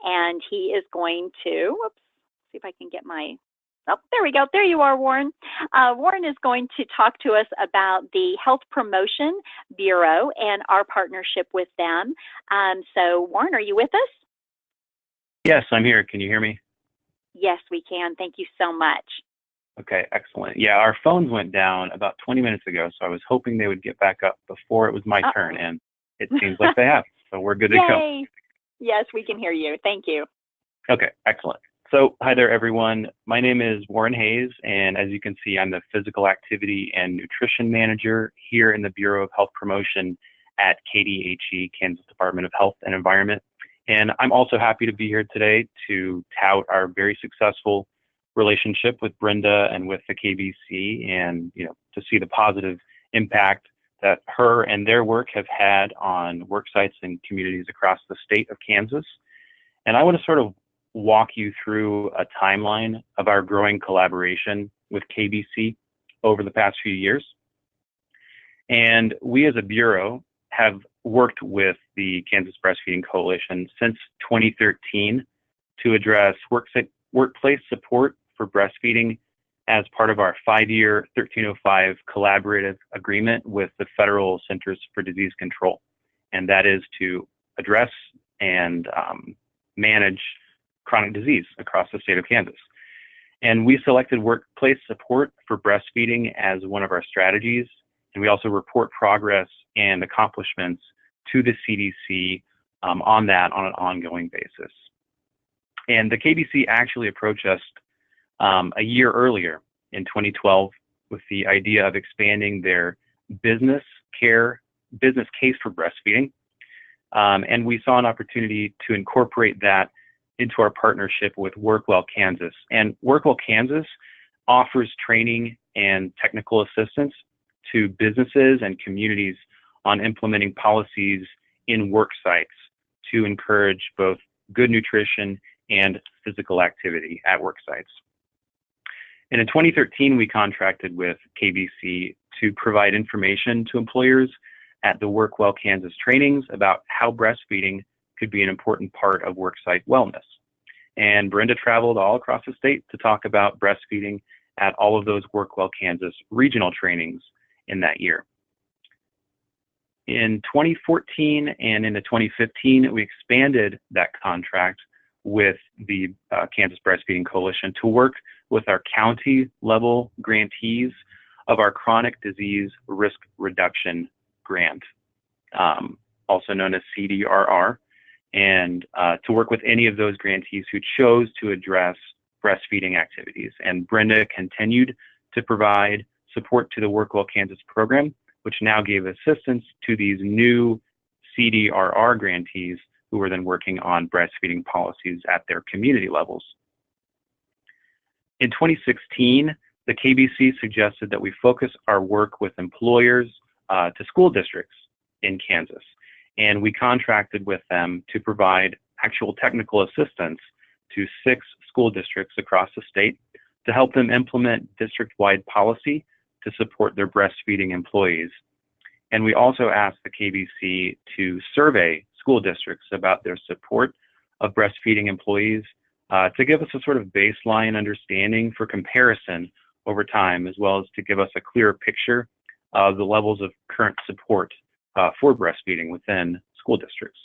and he is going to, see if I can get my, oh, there we go. There you are, Warren. Warren is going to talk to us about the Health Promotion Bureau and our partnership with them. So, Warren, are you with us? Yes, I'm here. Can you hear me? Yes, we can. Thank you so much. Okay, excellent. Yeah, our phones went down about 20 minutes ago, so I was hoping they would get back up before it was my turn, and it seems like they have. So we're good to go. Yes, we can hear you. Thank you. Okay, excellent. So hi there, everyone. My name is Warren Hayes, and as you can see, I'm the Physical Activity and Nutrition Manager here in the Bureau of Health Promotion at KDHE, Kansas Department of Health and Environment. And I'm also happy to be here today to tout our very successful relationship with Brenda and with the KBC, and to see the positive impact that her and their work have had on work sites and communities across the state of Kansas. And I want to sort of walk you through a timeline of our growing collaboration with KBC over the past few years. And we as a Bureau have worked with the Kansas Breastfeeding Coalition since 2013 to address workplace support for breastfeeding as part of our 5-year 1305 collaborative agreement with the Federal Centers for Disease Control. And that is to address and manage chronic disease across the state of Kansas. And we selected workplace support for breastfeeding as one of our strategies. And we also report progress and accomplishments to the CDC on that on an ongoing basis. And the KBC actually approached us a year earlier in 2012 with the idea of expanding their business case for breastfeeding. And we saw an opportunity to incorporate that into our partnership with WorkWell Kansas. And WorkWell Kansas offers training and technical assistance to businesses and communities on implementing policies in work sites to encourage both good nutrition and physical activity at work sites. And in 2013, we contracted with KBC to provide information to employers at the WorkWell Kansas trainings about how breastfeeding could be an important part of worksite wellness. And Brenda traveled all across the state to talk about breastfeeding at all of those WorkWell Kansas regional trainings in that year. In 2014 and into 2015, we expanded that contract with the Kansas Breastfeeding Coalition to work with our county level grantees of our Chronic Disease Risk Reduction Grant, also known as CDRR, and to work with any of those grantees who chose to address breastfeeding activities. And Brenda continued to provide support to the WorkWell Kansas program, which now gave assistance to these new CDRR grantees who were then working on breastfeeding policies at their community levels. In 2016, the KBC suggested that we focus our work with employers to school districts in Kansas. And we contracted with them to provide actual technical assistance to 6 school districts across the state to help them implement district-wide policy to support their breastfeeding employees. And we also asked the KBC to survey school districts about their support of breastfeeding employees to give us a sort of baseline understanding for comparison over time, as well as to give us a clearer picture of the levels of current support for breastfeeding within school districts.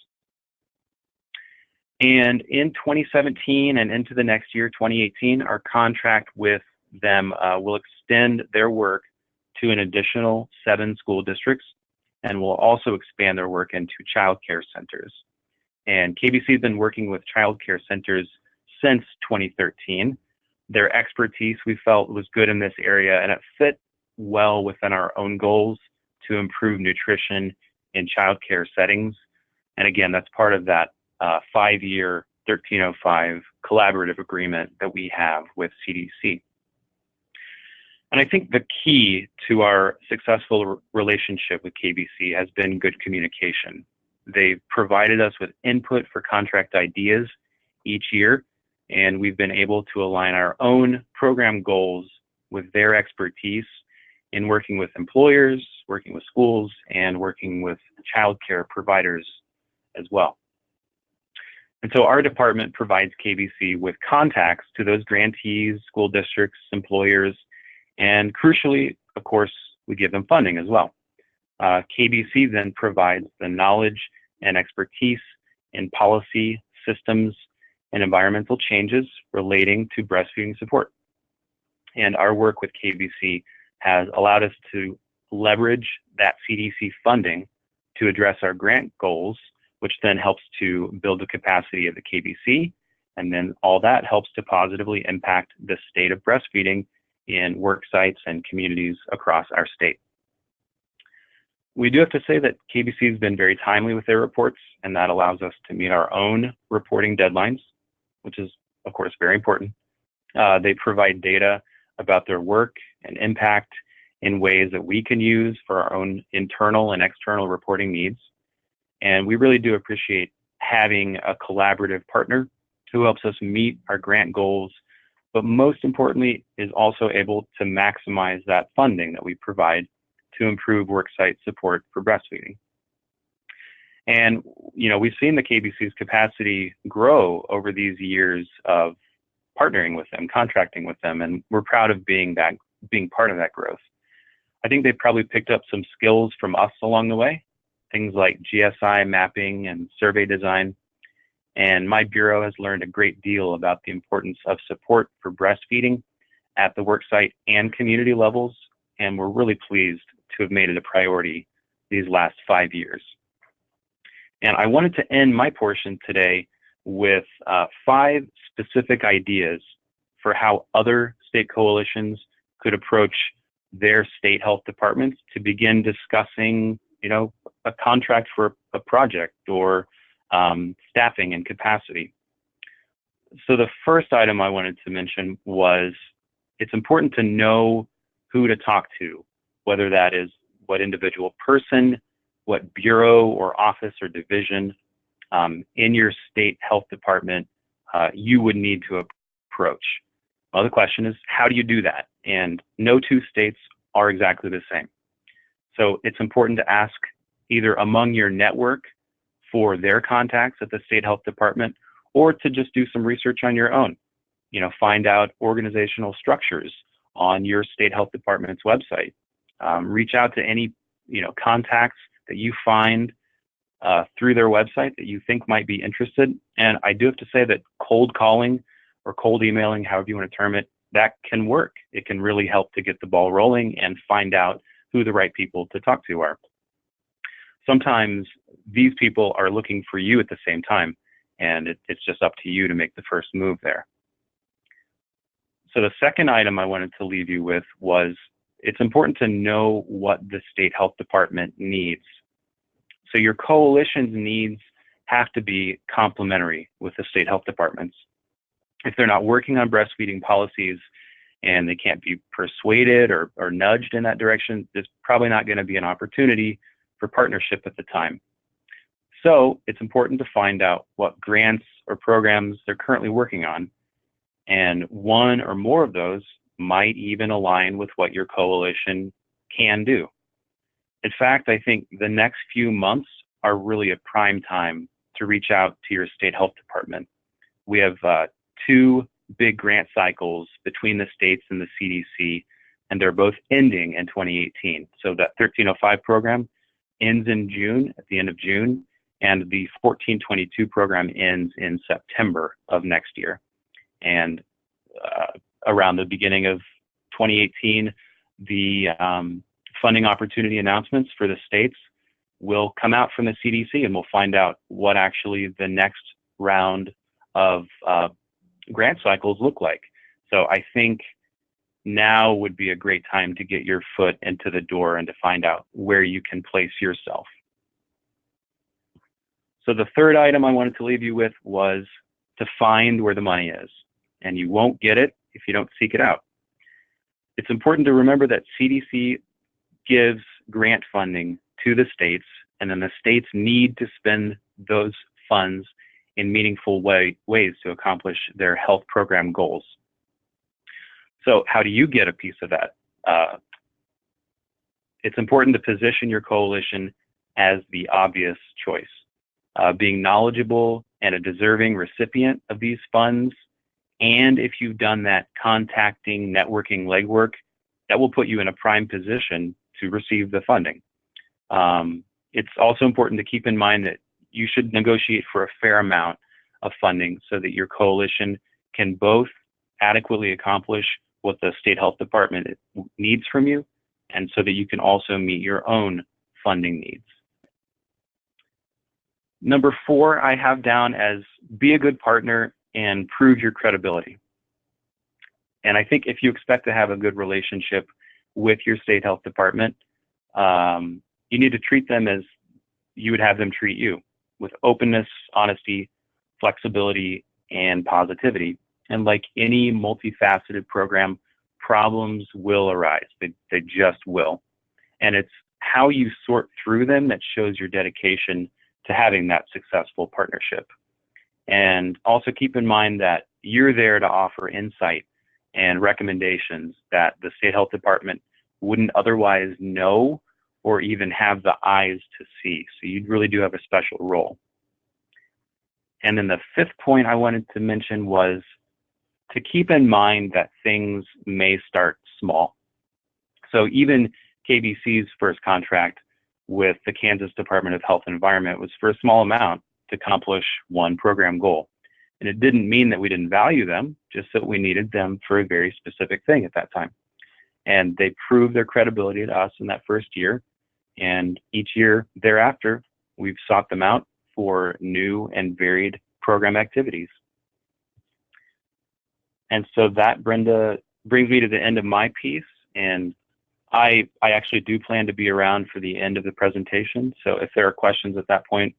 And in 2017 and into the next year, 2018, our contract with them will extend their work to an additional 7 school districts, and will also expand their work into child care centers. And KBC has been working with child care centers since 2013. Their expertise, we felt, was good in this area, and it fit well within our own goals to improve nutrition in child care settings. And again, that's part of that 5-year 1305 collaborative agreement that we have with CDC. And I think the key to our successful relationship with KBC has been good communication. They've provided us with input for contract ideas each year, and we've been able to align our own program goals with their expertise in working with employers, working with schools, and working with childcare providers as well. And so our department provides KBC with contacts to those grantees, school districts, employers, and crucially, of course, we give them funding as well. KBC then provides the knowledge and expertise in policy, systems, and environmental changes relating to breastfeeding support. And our work with KBC has allowed us to leverage that CDC funding to address our grant goals, which then helps to build the capacity of the KBC. And then all that helps to positively impact the state of breastfeeding in work sites and communities across our state. we do have to say that KBC has been very timely with their reports, and that allows us to meet our own reporting deadlines, which is, of course, very important. They provide data about their work and impact in ways that we can use for our own internal and external reporting needs. And we really do appreciate having a collaborative partner who helps us meet our grant goals, but most importantly is also able to maximize that funding that we provide to improve worksite support for breastfeeding. And, you know, we've seen the KBC's capacity grow over these years of partnering with them, contracting with them, and we're proud of being part of that growth. I think they've probably picked up some skills from us along the way, things like GSI mapping and survey design. And my bureau has learned a great deal about the importance of support for breastfeeding at the worksite and community levels, and we're really pleased to have made it a priority these last 5 years. And I wanted to end my portion today with 5 specific ideas for how other state coalitions could approach their state health departments to begin discussing, you know, a contract for a project or staffing and capacity. So the first item I wanted to mention was it's important to know who to talk to, whether that is what individual person, what bureau or office or division in your state health department you would need to approach. Well, the question is, how do you do that? And no two states are exactly the same. So it's important to ask either among your network for their contacts at the state health department, or to just do some research on your own. You know, find out organizational structures on your state health department's website. Reach out to any, you know, contacts that you find through their website that you think might be interested. And I do have to say that cold calling or cold emailing, however you want to term it, that can work. It can really help to get the ball rolling and find out who the right people to talk to are. Sometimes these people are looking for you at the same time, and it's just up to you to make the first move there. So the second item I wanted to leave you with was it's important to know what the state health department needs. So your coalition's needs have to be complementary with the state health departments. If they're not working on breastfeeding policies and they can't be persuaded or nudged in that direction, there's probably not going to be an opportunity for partnership at the time. So it's important to find out what grants or programs they're currently working on. And one or more of those might even align with what your coalition can do. In fact, I think the next few months are really a prime time to reach out to your state health department. We have 2 big grant cycles between the states and the CDC, and they're both ending in 2018. So that 1305 program ends in June, at the end of June, and the 1422 program ends in September of next year. And around the beginning of 2018, the funding opportunity announcements for the states will come out from the CDC, and we'll find out what actually the next round of grant cycles look like. So I think now would be a great time to get your foot into the door and to find out where you can place yourself. So the third item I wanted to leave you with was to find where the money is, and you won't get it if you don't seek it out. It's important to remember that CDC gives grant funding to the states, and then the states need to spend those funds in meaningful ways to accomplish their health program goals. So how do you get a piece of that? It's important to position your coalition as the obvious choice. Being knowledgeable and a deserving recipient of these funds, and if you've done that contacting, networking legwork, that will put you in a prime position to receive the funding. It's also important to keep in mind that you should negotiate for a fair amount of funding so that your coalition can both adequately accomplish what the state health department needs from you, and so that you can also meet your own funding needs. Number 4, I have down as be a good partner and prove your credibility. And I think if you expect to have a good relationship with your state health department, you need to treat them as you would have them treat you, with openness, honesty, flexibility, and positivity. And like any multifaceted program, problems will arise. They just will. And it's how you sort through them that shows your dedication to having that successful partnership. And also keep in mind that you're there to offer insight and recommendations that the State Health Department wouldn't otherwise know or even have the eyes to see. So you really do have a special role. And then the fifth point I wanted to mention was to keep in mind that things may start small. So even KBC's first contract with the Kansas Department of Health and Environment was for a small amount to accomplish one program goal. And it didn't mean that we didn't value them, just that we needed them for a very specific thing at that time. And they proved their credibility to us in that first year. And each year thereafter, we've sought them out for new and varied program activities. And so that, Brenda, brings me to the end of my piece. And I actually do plan to be around for the end of the presentation. So if there are questions at that point,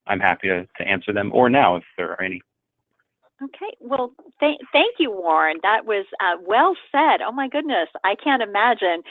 I'm happy to answer them, or now if there are any. Okay, well, thank you, Warren. That was well said. Oh my goodness, I can't imagine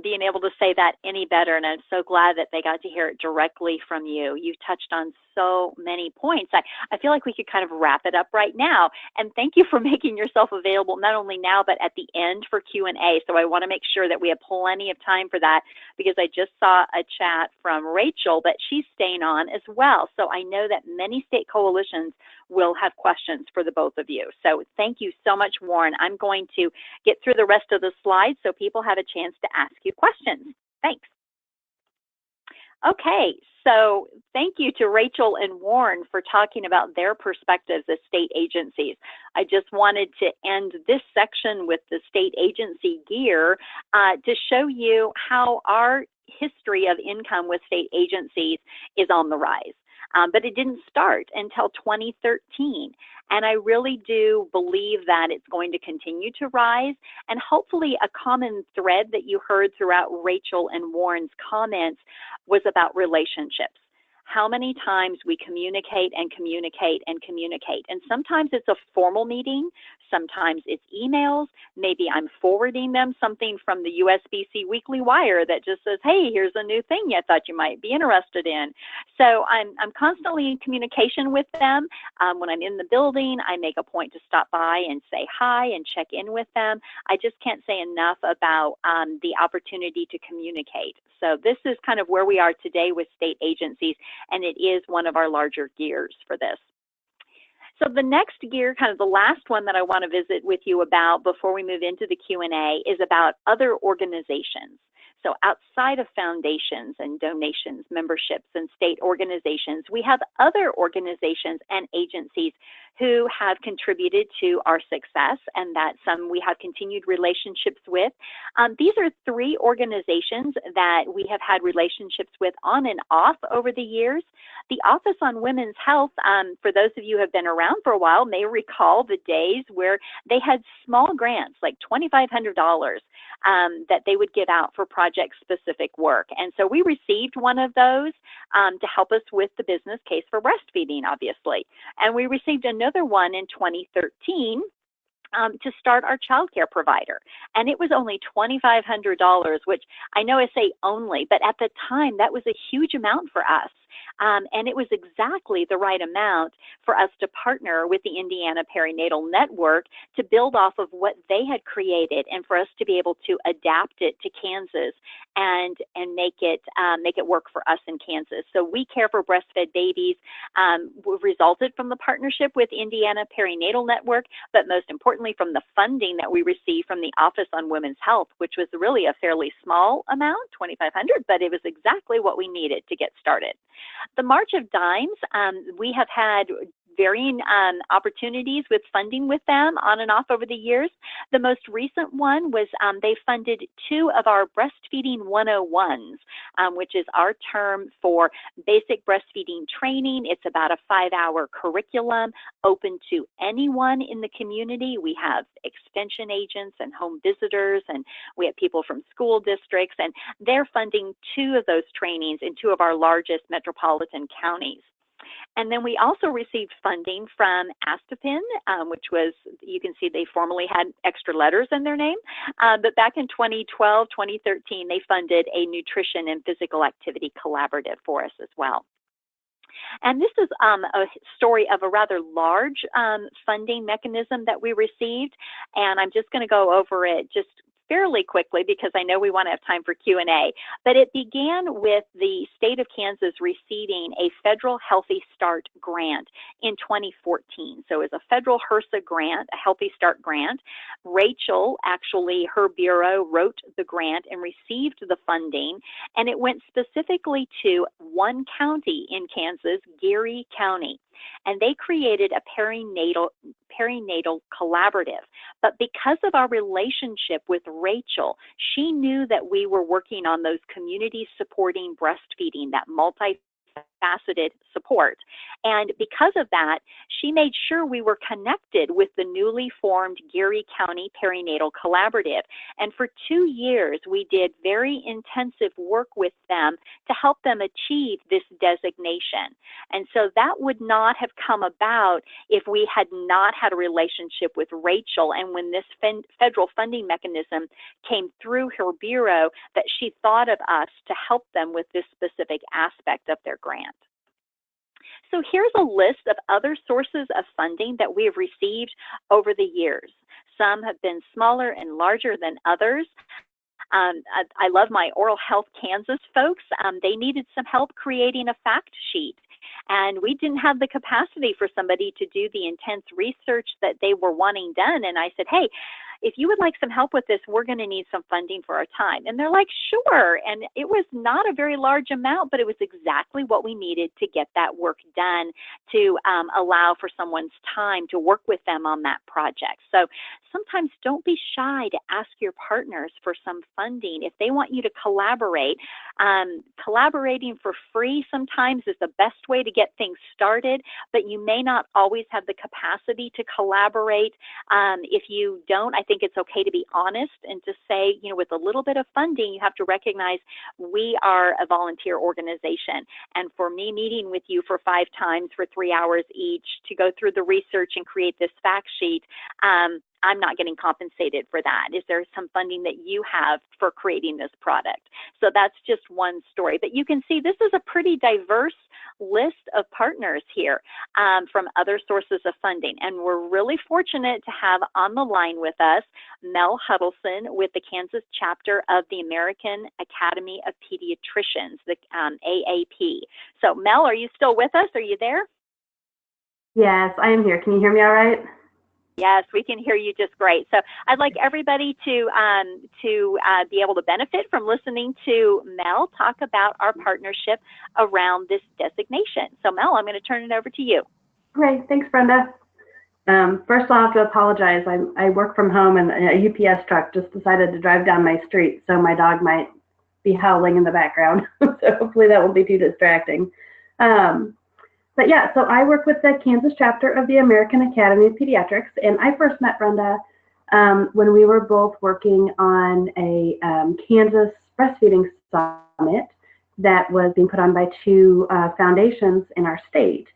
being able to say that any better, and I'm so glad that they got to hear it directly from you. You touched on so many points. I feel like we could kind of wrap it up right now, and thank you for making yourself available not only now, but at the end for Q&A. So I want to make sure that we have plenty of time for that, because I just saw a chat from Rachel that she's staying on as well. So I know that many state coalitions will have questions for the both of you. So thank you so much, Warren. I'm going to get through the rest of the slides so people have a chance to ask you questions. Thanks. Okay, so thank you to Rachel and Warren for talking about their perspectives as state agencies. I just wanted to end this section with the state agency gear to show you how our history of income with state agencies is on the rise. But it didn't start until 2013. And I really do believe that it's going to continue to rise. And hopefully a common thread that you heard throughout Rachel and Warren's comments was about relationships. How many times we communicate and communicate and communicate. And sometimes it's a formal meeting, sometimes it's emails, maybe I'm forwarding them something from the USBC Weekly Wire that just says, hey, here's a new thing I thought you might be interested in. So I'm constantly in communication with them. When I'm in the building, I make a point to stop by and say hi and check in with them. I just can't say enough about the opportunity to communicate. So this is kind of where we are today with state agencies, and it is one of our larger gears for this. So the next gear, kind of the last one that I want to visit with you about before we move into the Q&A, is about other organizations. So outside of foundations and donations, memberships, and state organizations, we have other organizations and agencies who have contributed to our success, and that some we have continued relationships with. These are three organizations that we have had relationships with on and off over the years. The Office on Women's Health, for those of you who have been around for a while, may recall the days where they had small grants, like $2,500, that they would give out for project-specific work. And so we received one of those to help us with the business case for breastfeeding, obviously. And we received another one in 2013 to start our child care provider. And it was only $2,500, which I know I say only, but at the time that was a huge amount for us. And it was exactly the right amount for us to partner with the Indiana Perinatal Network to build off of what they had created, and for us to be able to adapt it to Kansas and make it work for us in Kansas. So We Care for Breastfed Babies resulted from the partnership with Indiana Perinatal Network, but most importantly from the funding that we received from the Office on Women's Health, which was really a fairly small amount, $2,500, but it was exactly what we needed to get started. The March of Dimes, we have had varying opportunities with funding with them on and off over the years. The most recent one was they funded 2 of our Breastfeeding 101s, which is our term for basic breastfeeding training. It's about a 5-hour curriculum open to anyone in the community. We have extension agents and home visitors, and we have people from school districts, and they're funding 2 of those trainings in 2 of our largest metropolitan counties. And then we also received funding from Astepin, which was, you can see they formerly had extra letters in their name, but back in 2012, 2013, they funded a nutrition and physical activity collaborative for us as well. And this is a story of a rather large funding mechanism that we received, and I'm just going to go over it just fairly quickly because I know we want to have time for Q&A, but it began with the state of Kansas receiving a federal Healthy Start grant in 2014. So it was a federal HRSA grant, a Healthy Start grant. Rachel, actually, her bureau wrote the grant and received the funding, and it went specifically to one county in Kansas, Geary County. And they created a perinatal collaborative. But because of our relationship with Rachel, she knew that we were working on those community supporting breastfeeding, that multifaceted support. And because of that, she made sure we were connected with the newly formed Geary County Perinatal Collaborative. And for 2 years, we did very intensive work with them to help them achieve this designation. And so that would not have come about if we had not had a relationship with Rachel. And when this federal funding mechanism came through her bureau, that she thought of us to help them with this specific aspect of their grant. So here's a list of other sources of funding that we have received over the years. Some have been smaller and larger than others. I love my Oral Health Kansas folks. They needed some help creating a fact sheet. And we didn't have the capacity for somebody to do the intense research that they were wanting done. And I said, hey, if you would like some help with this, we're going to need some funding for our time. And they're like, sure. And it was not a very large amount, but it was exactly what we needed to get that work done to allow for someone's time to work with them on that project. So sometimes don't be shy to ask your partners for some funding. If they want you to collaborate, collaborating for free sometimes is the best way to get things started, but you may not always have the capacity to collaborate. If you don't, I think it's okay to be honest and to say, you know, with a little bit of funding, you have to recognize we are a volunteer organization. And for me meeting with you for 5 times for 3 hours each to go through the research and create this fact sheet, I'm not getting compensated for that. Is there some funding that you have for creating this product? So that's just one story. But you can see this is a pretty diverse list of partners here from other sources of funding. And we're really fortunate to have on the line with us Mel Huddleston with the Kansas chapter of the American Academy of Pediatricians, the AAP. So Mel, are you still with us? Are you there? Yes, I am here. Can you hear me all right? Yes, we can hear you just great. So I'd like everybody to be able to benefit from listening to Mel talk about our partnership around this designation. So Mel, I'm going to turn it over to you. Great, thanks, Brenda. First, I'll have to apologize. I work from home, and a UPS truck just decided to drive down my street, so my dog might be howling in the background. So hopefully that won't be too distracting. But yeah, so I work with the Kansas chapter of the American Academy of Pediatrics, and I first met Brenda when we were both working on a Kansas Breastfeeding Summit that was being put on by 2 foundations in our state.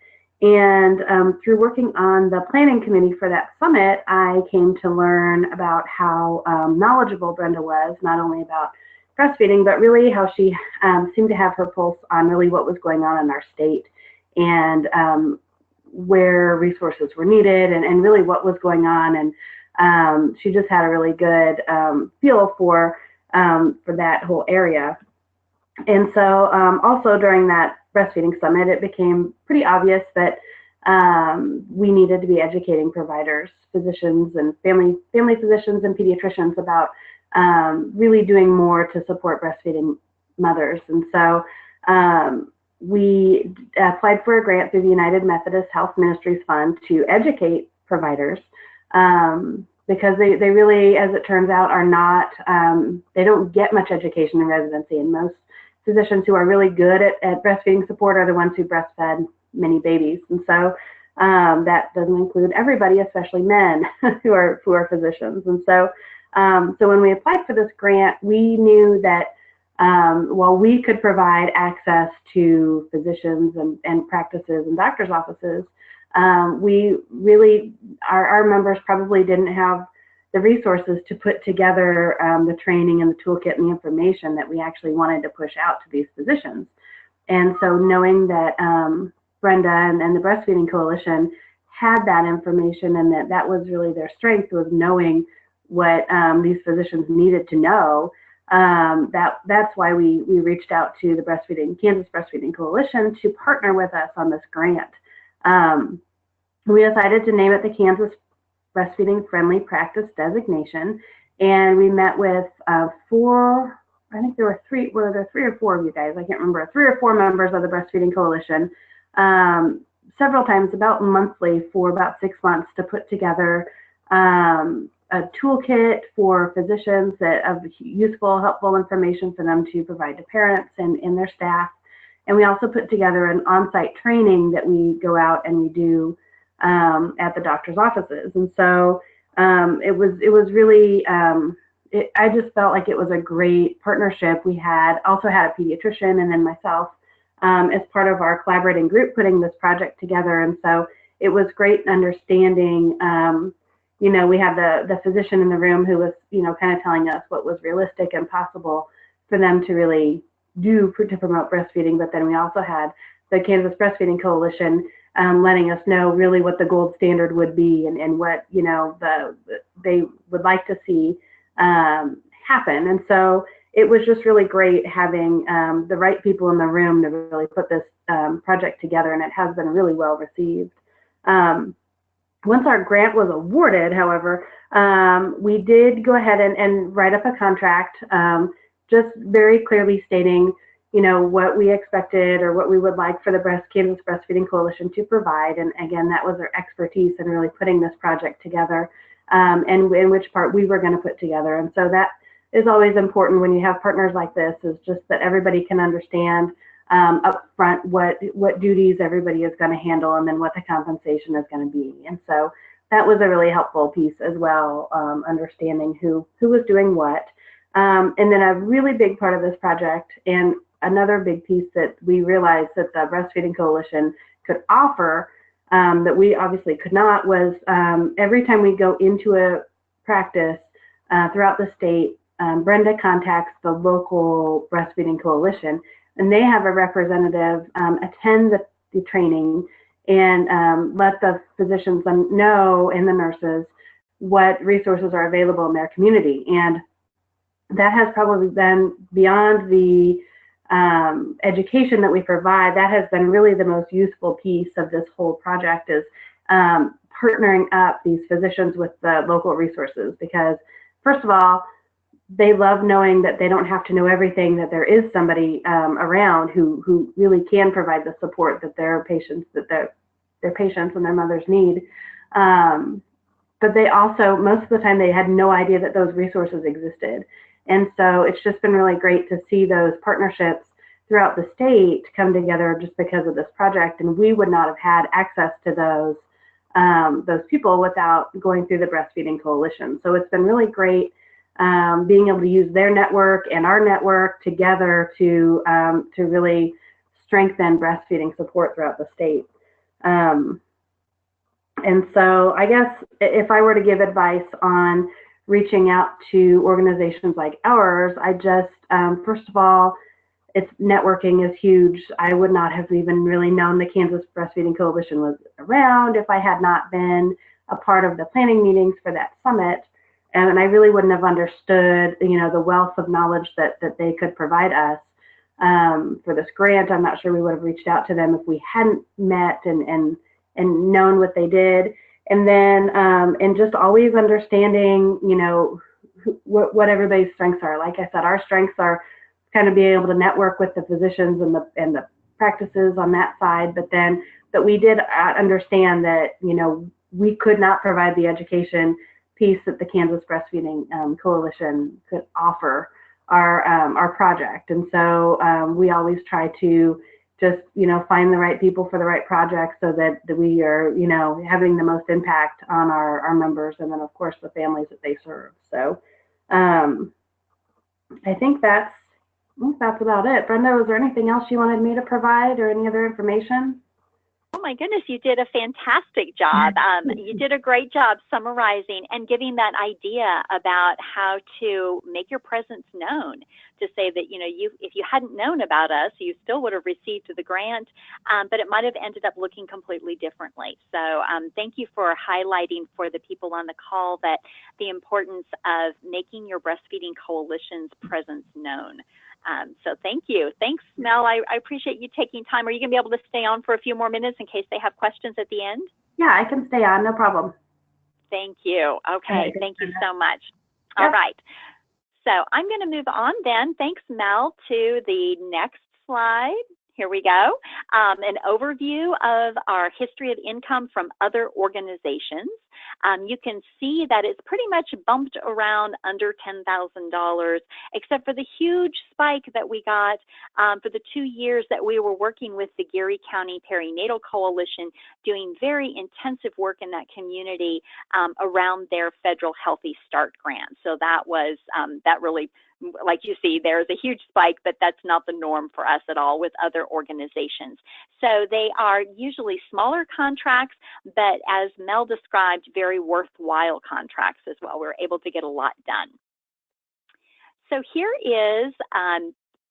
And through working on the planning committee for that summit, I came to learn about how knowledgeable Brenda was, not only about breastfeeding, but really how she seemed to have her pulse on really what was going on in our state, and where resources were needed, and really what was going on. And she just had a really good feel for that whole area. And so also during that breastfeeding summit, it became pretty obvious that we needed to be educating providers, physicians, and family physicians and pediatricians about really doing more to support breastfeeding mothers. And so we applied for a grant through the United Methodist Health Ministries Fund to educate providers, because they really, as it turns out, are not, they don't get much education in residency, and most physicians who are really good at breastfeeding support are the ones who breastfed many babies. And so that doesn't include everybody, especially men who are physicians. And so so when we applied for this grant, we knew that while we could provide access to physicians and practices and doctors' offices, we really, our members probably didn't have the resources to put together the training and the toolkit and the information that we actually wanted to push out to these physicians. And so knowing that Brenda and the Breastfeeding Coalition had that information, and that was really their strength, was knowing what these physicians needed to know, that's why we reached out to the Kansas Breastfeeding Coalition to partner with us on this grant. We decided to name it the Kansas Breastfeeding Friendly Practice Designation, and we met with four, I think there were three, were there 3 or 4 of you guys? I can't remember, 3 or 4 members of the Breastfeeding Coalition, several times, about monthly, for about 6 months, to put together a toolkit for physicians of useful, helpful information for them to provide to parents and their staff. And we also put together an on-site training that we go out and we do at the doctor's offices. And so it was really, I just felt like it was a great partnership. We also had a pediatrician and then myself as part of our collaborating group putting this project together. And so it was great understanding, you know, we had the physician in the room who was, you know, kind of telling us what was realistic and possible for them to really do to promote breastfeeding. But then we also had the Kansas Breastfeeding Coalition letting us know really what the gold standard would be and what, you know, they would like to see happen. And so it was just really great having the right people in the room to really put this project together, and it has been really well received. Once our grant was awarded, however, we did go ahead and write up a contract, just very clearly stating, you know, what we expected or what we would like for the Kansas Breastfeeding Coalition to provide. And again, that was their expertise in really putting this project together, and in which part we were going to put together. And so that is always important when you have partners like this, is just that everybody can understand up front what duties everybody is going to handle, and then what the compensation is going to be. And so that was a really helpful piece as well, understanding who was doing what. And then a really big part of this project, and another big piece that we realized that the Breastfeeding Coalition could offer that we obviously could not, was every time we go into a practice throughout the state, Brenda contacts the local Breastfeeding Coalition, and they have a representative attend the training and let the physicians know, and the nurses, what resources are available in their community. And that has probably been, beyond the education that we provide, that has been really the most useful piece of this whole project, is partnering up these physicians with the local resources. Because first of all, they love knowing that they don't have to know everything, that there is somebody around who really can provide the support that their patients and their mothers need. But they also, most of the time, they had no idea that those resources existed. And so it's just been really great to see those partnerships throughout the state come together just because of this project. And we would not have had access to those people without going through the Breastfeeding Coalition. So it's been really great being able to use their network and our network together to really strengthen breastfeeding support throughout the state. And so I guess if I were to give advice on reaching out to organizations like ours, I just, first of all, networking is huge. I would not have even really known the Kansas Breastfeeding Coalition was around if I had not been a part of the planning meetings for that summit. And I really wouldn't have understood, you know, the wealth of knowledge that they could provide us for this grant. I'm not sure we would have reached out to them if we hadn't met and known what they did. And then, and just always understanding, you know, what everybody's strengths are. Like I said, our strengths are kind of being able to network with the physicians and the practices on that side, but we did understand that, you know, we could not provide the education piece that the Kansas Breastfeeding Coalition could offer our project. And so we always try to just, you know, find the right people for the right project so that we are, you know, having the most impact on our members and then, of course, the families that they serve. So I think that's about it. Brenda, was there anything else you wanted me to provide or any other information? Oh my goodness, you did a fantastic job. You did a great job summarizing and giving that idea about how to make your presence known, to say that, you know, if you hadn't known about us, you still would have received the grant, but it might have ended up looking completely differently. So thank you for highlighting for the people on the call that the importance of making your breastfeeding coalition's presence known. So thank you. Thanks, Mel. I appreciate you taking time. Are you going to be able to stay on for a few more minutes in case they have questions at the end? Yeah, I can stay on, no problem. Thank you. Okay, thank you so much. Yep. All right. So I'm going to move on then. Thanks, Mel, to the next slide. Here we go. An overview of our history of income from other organizations. You can see that it's pretty much bumped around under $10,000, except for the huge spike that we got for the 2 years that we were working with the Geary County Perinatal Coalition, doing very intensive work in that community around their federal Healthy Start grant. So that was, that really, like you see, there's a huge spike, but that's not the norm for us at all with other organizations. So they are usually smaller contracts, but as Mel described, very worthwhile contracts as well. We're able to get a lot done. So here is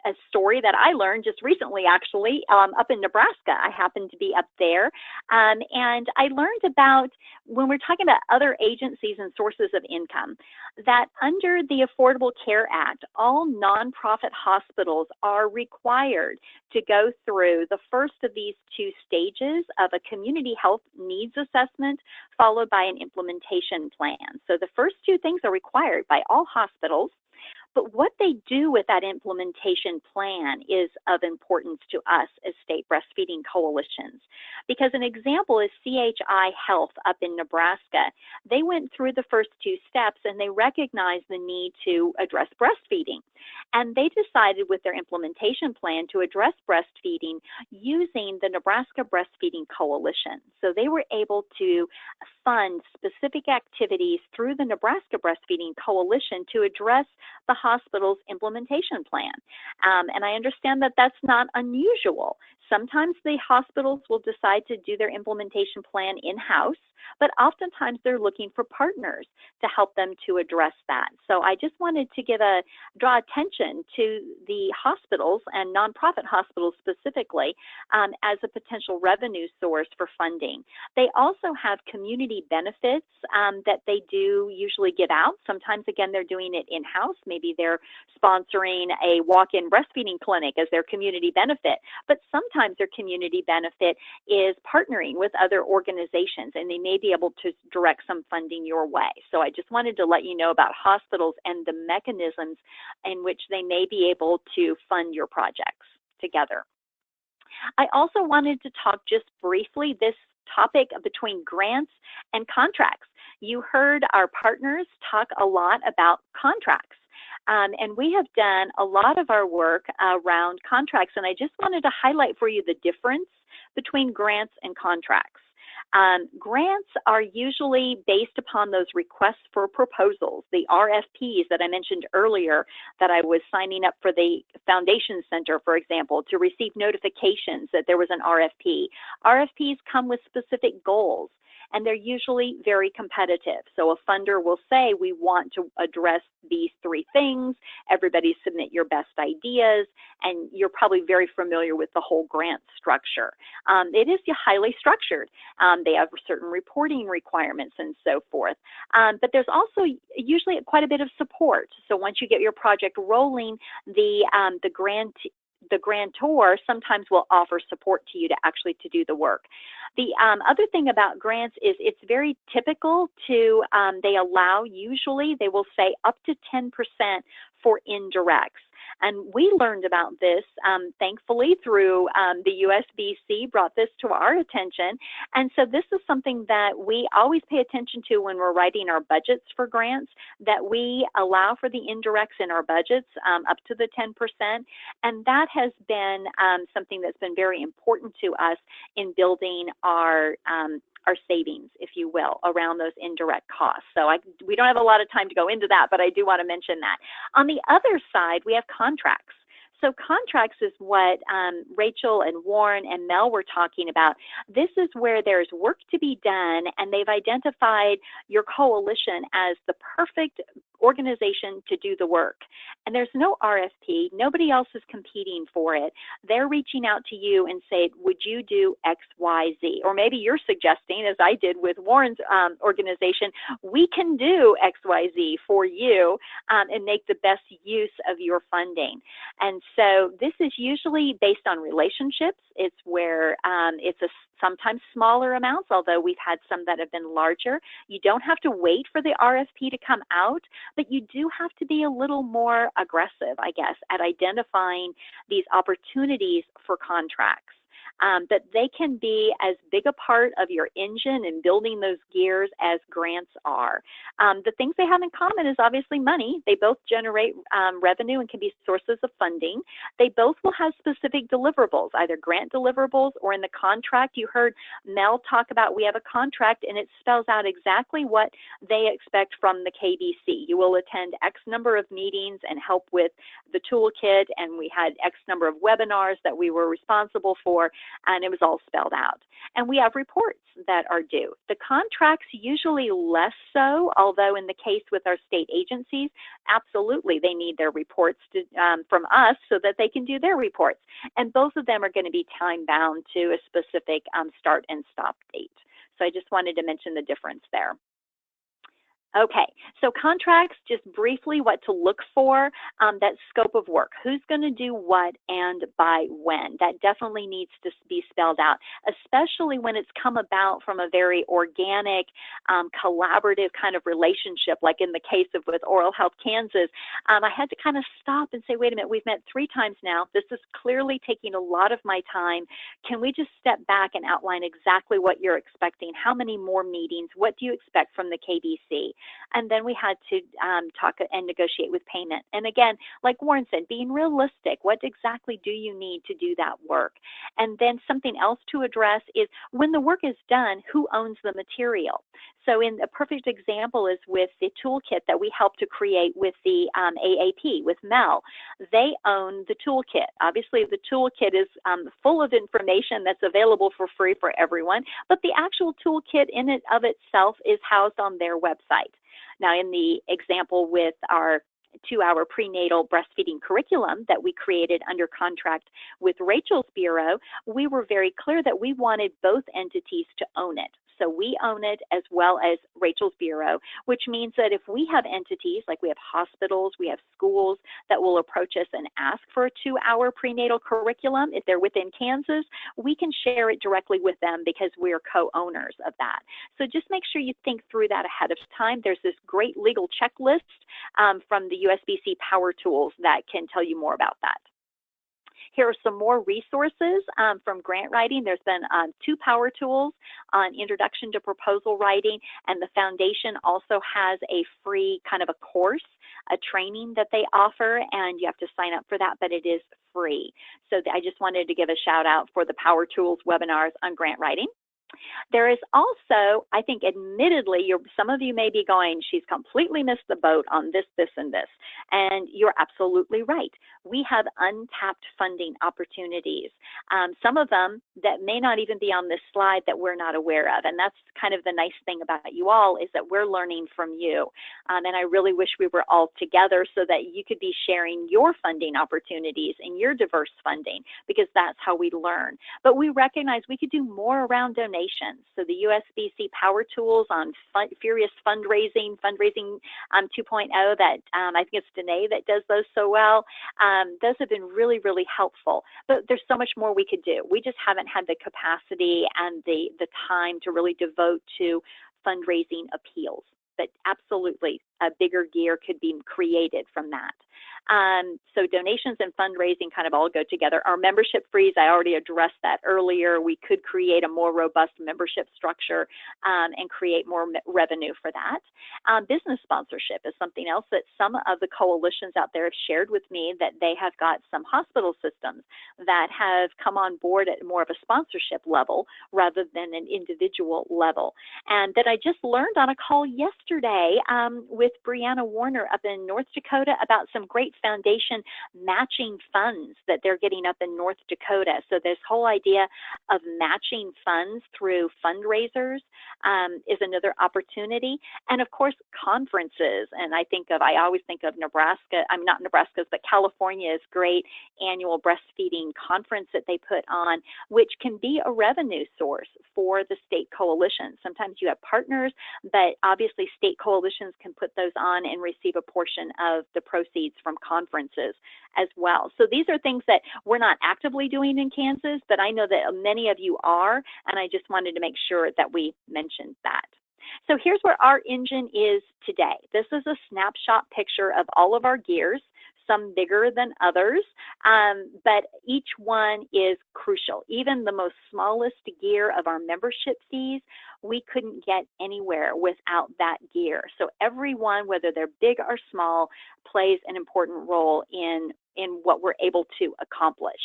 a story that I learned just recently, actually, up in Nebraska. I happened to be up there, and I learned about, when we're talking about other agencies and sources of income, that under the Affordable Care Act, all nonprofit hospitals are required to go through the first of these 2 stages of a community health needs assessment, followed by an implementation plan. So the first 2 things are required by all hospitals. But what they do with that implementation plan is of importance to us as state breastfeeding coalitions. Because an example is CHI Health up in Nebraska. They went through the first 2 steps and they recognized the need to address breastfeeding. And they decided with their implementation plan to address breastfeeding using the Nebraska Breastfeeding Coalition. So they were able to fund specific activities through the Nebraska Breastfeeding Coalition to address the hospital's implementation plan. And I understand that that's not unusual. Sometimes the hospitals will decide to do their implementation plan in-house, but oftentimes they're looking for partners to help them to address that. So I just wanted to draw attention to the hospitals and nonprofit hospitals specifically as a potential revenue source for funding. They also have community benefits that they do usually give out. Sometimes, again, they're doing it in-house. Maybe they're sponsoring a walk-in breastfeeding clinic as their community benefit, but sometimes their community benefit is partnering with other organizations, and they may be able to direct some funding your way. So I just wanted to let you know about hospitals and the mechanisms in which they may be able to fund your projects together. I also wanted to talk just briefly this topic between grants and contracts. You heard our partners talk a lot about contracts. And we have done a lot of our work around contracts, and I just wanted to highlight for you the difference between grants and contracts. Grants are usually based upon those requests for proposals, the RFPs that I mentioned earlier, that I was signing up for the Foundation Center, for example, to receive notifications that there was an RFP. RFPs come with specific goals, and they're usually very competitive. So a funder will say, we want to address these 3 things, everybody submit your best ideas, and you're probably very familiar with the whole grant structure. It is highly structured. They have certain reporting requirements and so forth. But there's also usually quite a bit of support. So once you get your project rolling, the grantor sometimes will offer support to you to actually do the work. The other thing about grants is it's very typical to, they allow, usually they will say up to 10% for indirects. And we learned about this, thankfully, through the USBC brought this to our attention. And so this is something that we always pay attention to when we're writing our budgets for grants, that we allow for the indirects in our budgets up to the 10%. And that has been something that's been very important to us in building our savings, if you will, around those indirect costs. So we don't have a lot of time to go into that, but I do want to mention that. On the other side, we have contracts. So contracts is what Rachel and Warren and Mel were talking about. This is where there's work to be done, and they've identified your coalition as the perfect organization to do the work. And there's no RFP. Nobody else is competing for it. They're reaching out to you and say, would you do X, Y, Z? Or maybe you're suggesting, as I did with Warren's organization, we can do X, Y, Z for you and make the best use of your funding. And so this is usually based on relationships. It's where it's sometimes smaller amounts, although we've had some that have been larger. You don't have to wait for the RFP to come out, but you do have to be a little more aggressive, I guess, at identifying these opportunities for contracts. But they can be as big a part of your engine and building those gears as grants are. The things they have in common is obviously money. They both generate revenue and can be sources of funding. They both will have specific deliverables, either grant deliverables or in the contract. You heard Mel talk about we have a contract, and it spells out exactly what they expect from the KBC. You will attend X number of meetings and help with the toolkit, and we had X number of webinars that we were responsible for, and it was all spelled out. And we have reports that are due. The contracts usually less so, although in the case with our state agencies, absolutely they need their reports from us so that they can do their reports. And both of them are going to be time bound to a specific start and stop date. So I just wanted to mention the difference there. Okay, so contracts, just briefly what to look for, that scope of work. Who's going to do what and by when? That definitely needs to be spelled out, especially when it's come about from a very organic, collaborative kind of relationship, like in the case of with Oral Health Kansas. I had to kind of stop and say, wait a minute, we've met 3 times now. This is clearly taking a lot of my time. Can we just step back and outline exactly what you're expecting? How many more meetings? What do you expect from the KBC? And then we had to talk and negotiate with payment. And again, like Warren said, being realistic, what exactly do you need to do that work? And then something else to address is when the work is done, who owns the material? So in a perfect example is with the toolkit that we helped to create with the AAP, with Mel. They own the toolkit. Obviously, the toolkit is full of information that's available for free for everyone, but the actual toolkit in and of itself is housed on their website. Now, in the example with our 2-hour prenatal breastfeeding curriculum that we created under contract with Rachel's Bureau, we were very clear that we wanted both entities to own it. So we own it as well as Rachel's Bureau, which means that if we have entities, like we have hospitals, we have schools that will approach us and ask for a 2-hour prenatal curriculum, if they're within Kansas, we can share it directly with them because we're co-owners of that. So just make sure you think through that ahead of time. There's this great legal checklist from the USBC Power Tools that can tell you more about that. Here are some more resources from grant writing. There's been 2 power tools on introduction to proposal writing, and the foundation also has a free kind of a course, a training that they offer, and you have to sign up for that, but it is free. So I just wanted to give a shout out for the power tools webinars on grant writing. There is also, I think, admittedly, some of you may be going, she's completely missed the boat on this, this, and this. And you're absolutely right. We have untapped funding opportunities. Some of them that may not even be on this slide that we're not aware of. And that's kind of the nice thing about you all, is that we're learning from you. And I really wish we were all together so that you could be sharing your funding opportunities and your diverse funding, because that's how we learn. But we recognize we could do more around donations. So the USBC Power Tools on Furious Fundraising 2.0 that I think it's Danae that does those so well. Those have been really, really helpful. But there's so much more we could do. We just haven't had the capacity and the time to really devote to fundraising appeals. But absolutely, a bigger gear could be created from that. So donations and fundraising kind of all go together. Our membership fees, I already addressed that earlier. We could create a more robust membership structure and create more revenue for that. Business sponsorship is something else that some of the coalitions out there have shared with me, that they have got some hospital systems that have come on board at more of a sponsorship level rather than an individual level. And that I just learned on a call yesterday with Brianna Warner up in North Dakota about some great foundation matching funds that they're getting up in North Dakota. So this whole idea of matching funds through fundraisers is another opportunity. And of course, conferences. And I always think of Nebraska, I'm not Nebraska's, but California's great annual breastfeeding conference that they put on, which can be a revenue source for the state coalition. Sometimes you have partners, but obviously state coalitions can put those on and receive a portion of the proceeds from conferences as well. So these are things that we're not actively doing in Kansas, but I know that many of you are, and I just wanted to make sure that we mentioned that. So here's where our engine is today. This is a snapshot picture of all of our gears, some bigger than others, but each one is crucial. Even the most smallest gear of our membership fees, we couldn't get anywhere without that gear. So everyone, whether they're big or small, plays an important role in what we're able to accomplish.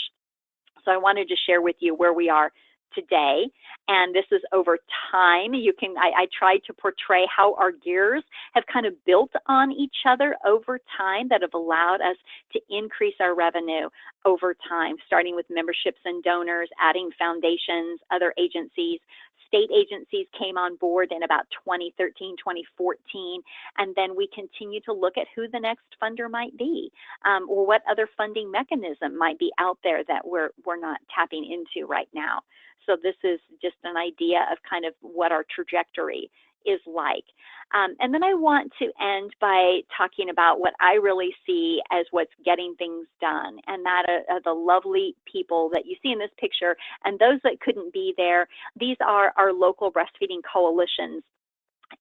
So I wanted to share with you where we are today, and this is over time. I tried to portray how our gears have kind of built on each other over time that have allowed us to increase our revenue over time, starting with memberships and donors, adding foundations, other agencies. State agencies came on board in about 2013, 2014, and then we continue to look at who the next funder might be, or what other funding mechanism might be out there that we're not tapping into right now. So this is just an idea of kind of what our trajectory is like. And then I want to end by talking about what I really see as what's getting things done, and that are the lovely people that you see in this picture, and those that couldn't be there. These are our local breastfeeding coalitions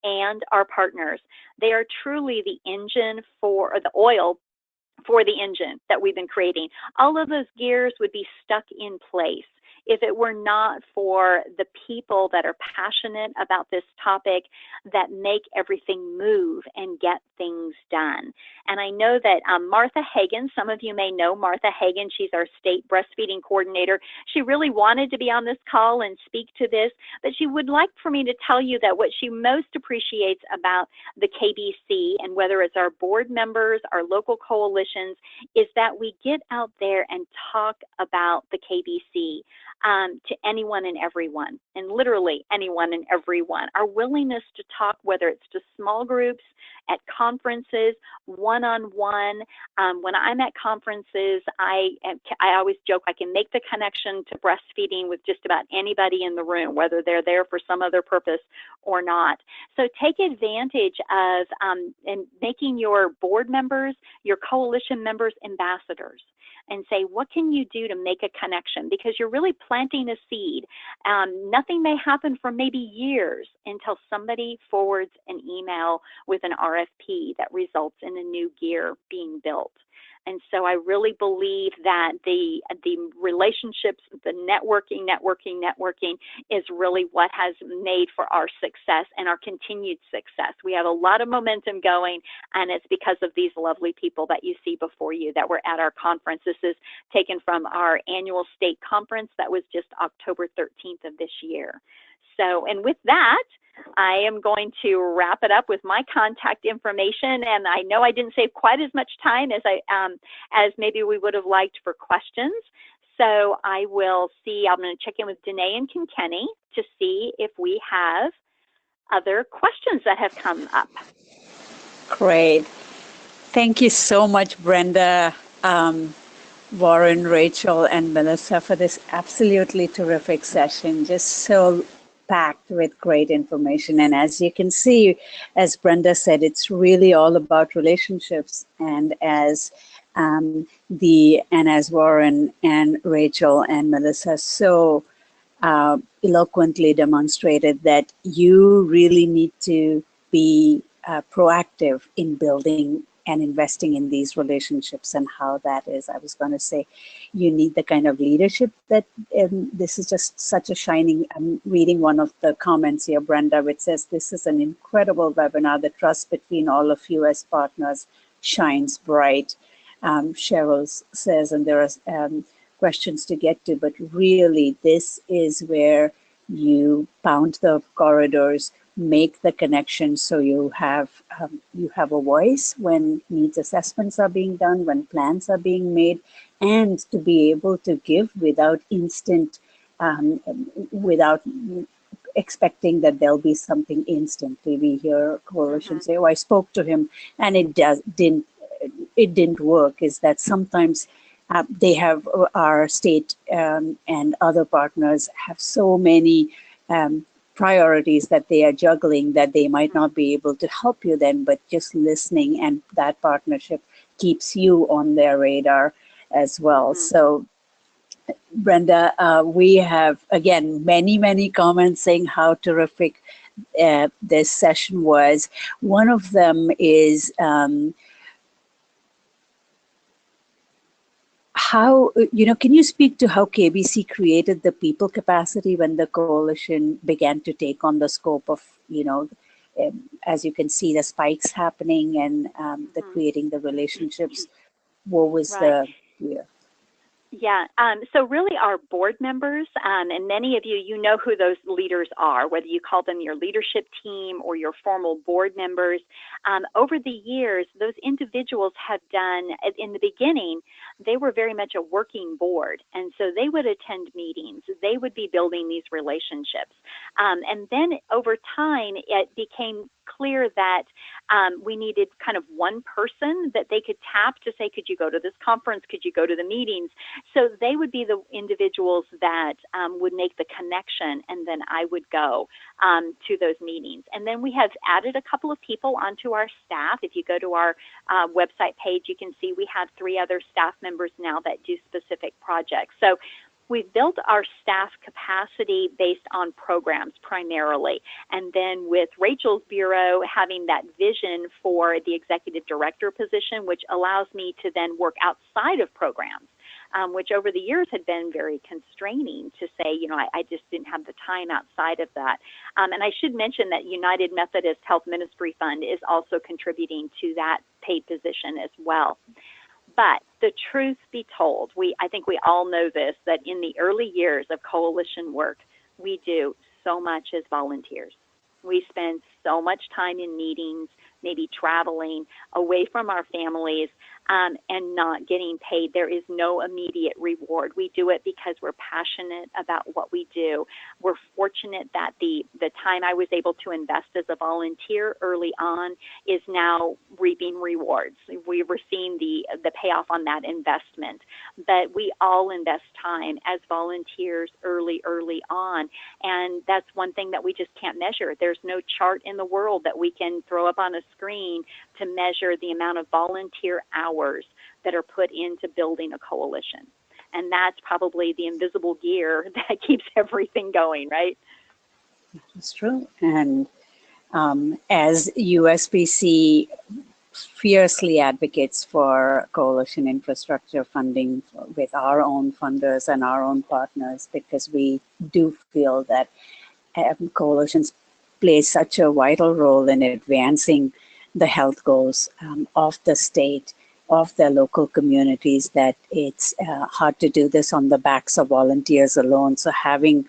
and our partners. They are truly the engine or the oil for the engine that we've been creating. All of those gears would be stuck in place if it were not for the people that are passionate about this topic, that make everything move and get things done. And I know that Martha Hagen, some of you may know Martha Hagen, she's our state breastfeeding coordinator. She really wanted to be on this call and speak to this, but she would like for me to tell you that what she most appreciates about the KBC, and whether it's our board members, our local coalitions, is that we get out there and talk about the KBC. To anyone and everyone, and literally anyone and everyone. Our willingness to talk, whether it's to small groups, at conferences, one-on-one. When I'm at conferences, I always joke I can make the connection to breastfeeding with just about anybody in the room, whether they're there for some other purpose or not. So take advantage of making your board members, your coalition members, ambassadors, and say, what can you do to make a connection? Because you're really planting a seed. Nothing may happen for maybe years until somebody forwards an email with an RFP that results in a new gear being built. And so I really believe that the relationships, the networking is really what has made for our success and our continued success. We have a lot of momentum going, and it's because of these lovely people that you see before you that were at our conference. This is taken from our annual state conference that was just October 13th of this year. So, and with that, I am going to wrap it up with my contact information, and I know I didn't save quite as much time as maybe we would have liked for questions. So I will see, I'm going to check in with Danae and Kenny to see if we have other questions that have come up. Great. Thank you so much, Brenda, Warren, Rachel, and Melissa for this absolutely terrific session. Just so packed with great information. And as you can see, as Brenda said, it's really all about relationships. And as as Warren and Rachel and Melissa so eloquently demonstrated, that you really need to be proactive in building and investing in these relationships and how that is. I was going to say, you need the kind of leadership that this is just such a shining. I'm reading one of the comments here, Brenda, which says, this is an incredible webinar. The trust between all of you as partners shines bright. Cheryl says, and there are questions to get to, but really this is where you pound the corridors, make the connection, so you have a voice when needs assessments are being done, when plans are being made, and to be able to give without instant, without expecting that there'll be something instantly. We hear coalition say, "Oh, I spoke to him, and it didn't work." Is that sometimes they have, our state and other partners have so many priorities that they are juggling that they might not be able to help you then, but just listening and that partnership keeps you on their radar as well. So Brenda, we have, again, many comments saying how terrific this session was. One of them is how, can you speak to how KBC created the people capacity when the coalition began to take on the scope of, as you can see, the spikes happening and the creating the relationships? What was the, Yeah, so really our board members, and many of you, you know who those leaders are, whether you call them your leadership team or your formal board members. Over the years, those individuals have done, in the beginning, they were very much a working board. And so they would attend meetings. They would be building these relationships. And then over time, it became clear that we needed kind of one person that they could tap to say, could you go to this conference? Could you go to the meetings? So they would be the individuals that would make the connection, and then I would go to those meetings. And then we have added a couple of people onto our staff. If you go to our website page, you can see we have 3 other staff members now that do specific projects. So we've built our staff capacity based on programs primarily. And then with Rachel's bureau having that vision for the executive director position, which allows me to then work outside of programs, which over the years had been very constraining to say, I just didn't have the time outside of that. And I should mention that United Methodist Health Ministry Fund is also contributing to that paid position as well. But the truth be told, I think we all know this, that in the early years of coalition work, we do so much as volunteers. We spend so much time in meetings, maybe traveling away from our families, and not getting paid. There is no immediate reward. We do it because we're passionate about what we do. We're fortunate that the time I was able to invest as a volunteer early on is now reaping rewards. We're seeing the payoff on that investment. But we all invest time as volunteers early on. And that's one thing that we just can't measure. There's no chart in the world that we can throw up on a screen to measure the amount of volunteer hours that are put into building a coalition. And that's probably the invisible gear that keeps everything going, right? That's true. And as USPC fiercely advocates for coalition infrastructure funding with our own funders and our own partners, because we do feel that coalitions play such a vital role in advancing the health goals of the state, of their local communities, that it's hard to do this on the backs of volunteers alone. So having